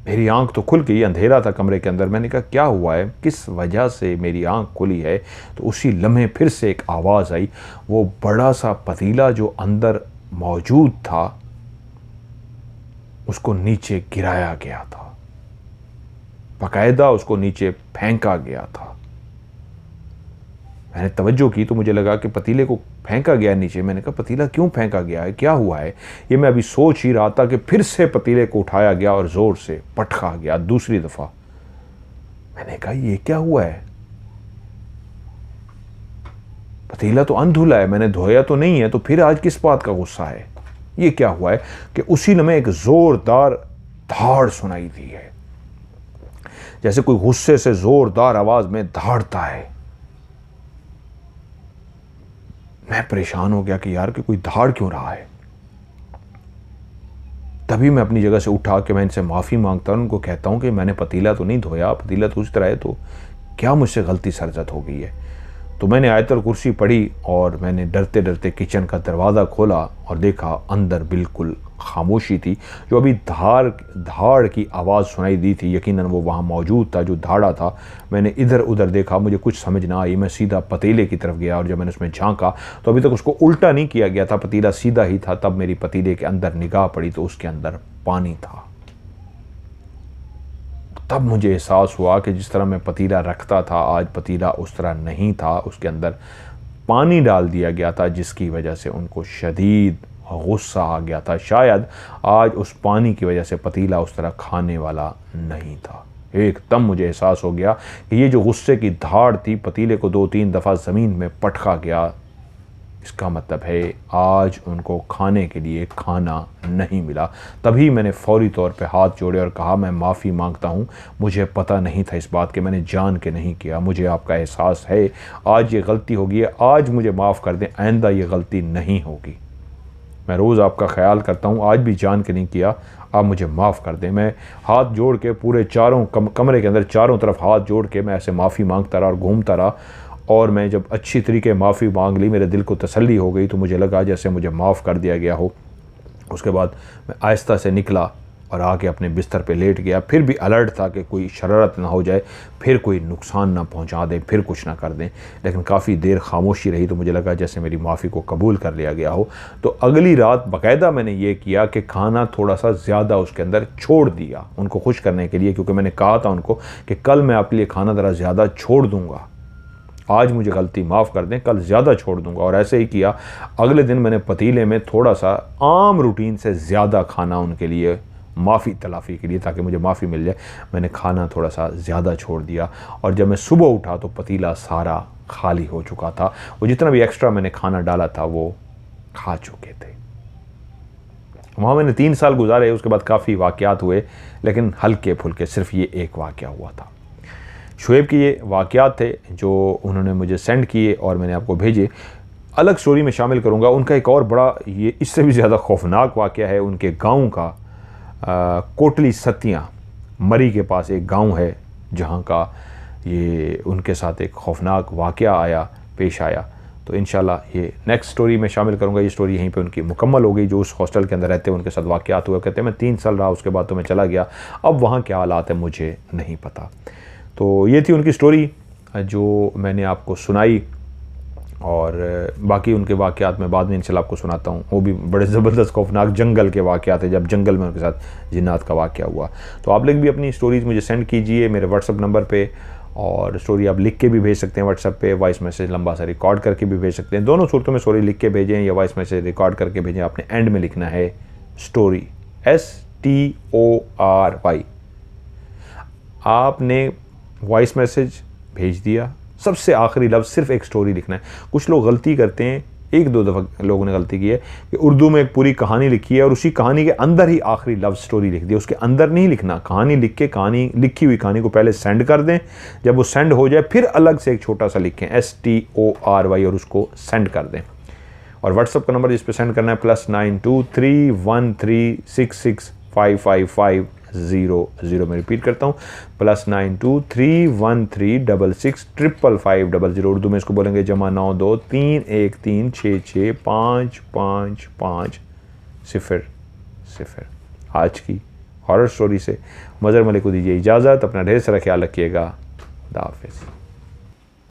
मेरी आंख तो खुल गई, अंधेरा था कमरे के अंदर। मैंने कहा क्या हुआ है, किस वजह से मेरी आंख खुली है। तो उसी लम्हे फिर से एक आवाज़ आई। वो बड़ा सा पतीला जो अंदर मौजूद था उसको नीचे गिराया गया था, बाकायदा उसको नीचे फेंका गया था। मैंने तवज्जो की तो मुझे लगा कि पतीले को फेंका गया नीचे। मैंने कहा पतीला क्यों फेंका गया है, क्या हुआ है। ये मैं अभी सोच ही रहा था कि फिर से पतीले को उठाया गया और ज़ोर से पटका गया दूसरी दफ़ा। मैंने कहा ये क्या हुआ है, पतीला तो अनधुला है, मैंने धोया तो नहीं है, तो फिर आज किस बात का गुस्सा है। ये क्या हुआ है कि उसी में एक ज़ोरदार धाड़ सुनाई दी है, जैसे कोई गुस्से से ज़ोरदार आवाज़ में धाड़ता है। मैं परेशान हो गया कि यार कि कोई धाड़ क्यों रहा है। तभी मैं अपनी जगह से उठा के मैं इनसे माफ़ी मांगता हूँ, उनको कहता हूँ कि मैंने पतीला तो नहीं धोया, पतीला तो उस तरह है, तो क्या मुझसे गलती सरजद हो गई है। तो मैंने आयतुल कुर्सी पढ़ी और मैंने डरते डरते किचन का दरवाज़ा खोला और देखा अंदर बिल्कुल खामोशी थी। जो अभी धाड़ की आवाज़ सुनाई दी थी, यकीनन वो वहाँ मौजूद था जो धाड़ा था। मैंने इधर उधर देखा, मुझे कुछ समझ ना आई। मैं सीधा पतीले की तरफ गया और जब मैंने उसमें झांका तो अभी तक उसको उल्टा नहीं किया गया था, पतीला सीधा ही था। तब मेरी पतीले के अंदर निगाह पड़ी तो उसके अंदर पानी था। तब मुझे एहसास हुआ कि जिस तरह मैं पतीला रखता था आज पतीला उस तरह नहीं था, उसके अंदर पानी डाल दिया गया था, जिसकी वजह से उनको शदीद गुस्सा आ गया था। शायद आज उस पानी की वजह से पतीला उस तरह खाने वाला नहीं था। एकदम मुझे एहसास हो गया कि ये जो गुस्से की धाड़ थी, पतीले को 2-3 दफ़ा ज़मीन में पटका गया, इसका मतलब है आज उनको खाने के लिए खाना नहीं मिला। तभी मैंने फौरी तौर पे हाथ जोड़े और कहा मैं माफ़ी मांगता हूँ, मुझे पता नहीं था इस बात के, मैंने जान के नहीं किया, मुझे आपका एहसास है, आज ये गलती होगी है, आज मुझे माफ़ कर दें, आइंदा ये गलती नहीं होगी। मैं रोज़ आपका ख्याल करता हूँ, आज भी जान के नहीं किया, आप मुझे माफ़ कर दें। मैं हाथ जोड़ के पूरे चारों कमरे के अंदर चारों तरफ हाथ जोड़ के मैं ऐसे माफ़ी मांगता रहा और घूमता रहा। और मैं जब अच्छी तरीके माफ़ी मांग ली, मेरे दिल को तसल्ली हो गई, तो मुझे लगा जैसे मुझे माफ़ कर दिया गया हो। उसके बाद मैं आहिस्ता से निकला और आके अपने बिस्तर पे लेट गया। फिर भी अलर्ट था कि कोई शरारत ना हो जाए, फिर कोई नुकसान ना पहुंचा दें, फिर कुछ ना कर दें। लेकिन काफ़ी देर खामोशी रही तो मुझे लगा जैसे मेरी माफ़ी को कबूल कर लिया गया हो। तो अगली रात बाकायदा मैंने ये किया कि खाना थोड़ा सा ज़्यादा उसके अंदर छोड़ दिया उनको खुश करने के लिए, क्योंकि मैंने कहा था उनको कि कल मैं आपके लिए खाना ज़रा ज़्यादा छोड़ दूँगा, आज मुझे गलती माफ़ कर दें, कल ज़्यादा छोड़ दूंगा। और ऐसे ही किया। अगले दिन मैंने पतीले में थोड़ा सा आम रूटीन से ज़्यादा खाना उनके लिए माफ़ी तलाफ़ी के लिए, ताकि मुझे माफ़ी मिल जाए, मैंने खाना थोड़ा सा ज़्यादा छोड़ दिया। और जब मैं सुबह उठा तो पतीला सारा खाली हो चुका था। वो जितना भी एक्स्ट्रा मैंने खाना डाला था वो खा चुके थे। वहाँ मैंने 3 साल गुजारे, उसके बाद काफ़ी वाक़यात हुए, लेकिन हल्के फुल्के सिर्फ ये एक वाक़या हुआ था। शुएब के ये वाक़यात थे जो उन्होंने मुझे सेंड किए और मैंने आपको भेजे। अलग स्टोरी में शामिल करूँगा। उनका एक और बड़ा, ये इससे भी ज़्यादा खौफनाक वाक़या है उनके गांव का। कोटली सतियाँ मरी के पास एक गांव है जहां का ये उनके साथ एक खौफनाक वाक़या पेश आया। तो इंशाल्लाह ये नेक्स्ट स्टोरी में शामिल करूँगा। ये स्टोरी यहीं पे उनकी मुकम्मल हो गई। जो उस हॉस्टल के अंदर रहते हैं उनके साथ वाक़यात हुए, कहते हैं मैं 3 साल रहा, उसके बाद तो मैं चला गया, अब वहाँ क्या हालात है मुझे नहीं पता। तो ये थी उनकी स्टोरी जो मैंने आपको सुनाई, और बाकी उनके वाक़यात मैं बाद में इंशाल्लाह आपको सुनाता हूँ। वो भी बड़े ज़बरदस्त खौफनाक जंगल के वाक़यात हैं, जब जंगल में उनके साथ जिन्नात का वाक़या हुआ। तो आप लोग भी अपनी स्टोरीज़ मुझे सेंड कीजिए मेरे व्हाट्सअप नंबर पे, और स्टोरी आप लिख के भी भेज सकते हैं व्हाट्सएप पे, वॉइस मैसेज लंबा सा रिकॉर्ड करके भी भेज सकते हैं। दोनों सूरतों में स्टोरी लिख के भेजें या वॉइस मैसेज रिकॉर्ड करके भेजें। आपने एंड में लिखना है स्टोरी, STORY। आपने वॉइस मैसेज भेज दिया, सबसे आखिरी लफ्ज़ सिर्फ एक स्टोरी लिखना है। कुछ लोग गलती करते हैं, 1-2 दफ़ा लोगों ने गलती की है कि उर्दू में एक पूरी कहानी लिखी है और उसी कहानी के अंदर ही आखिरी लफ्ज़ स्टोरी लिख दिया। उसके अंदर नहीं लिखना, कहानी लिख के कहानी लिखी हुई कहानी को पहले सेंड कर दें। जब वो सेंड हो जाए फिर अलग से एक छोटा सा लिखें STORY और उसको सेंड कर दें। और व्हाट्सअप का नंबर जिस पर सेंड करना है +9231366555 00। मैं रिपीट करता हूँ, +9231366555 उर्दू में इसको बोलेंगे जमा 9231366550। आज की हॉरर स्टोरी से मज़हर मलिक को दीजिए इजाज़त। अपना ढेर सारा ख्याल रखिएगा। खुदा हाफिज़।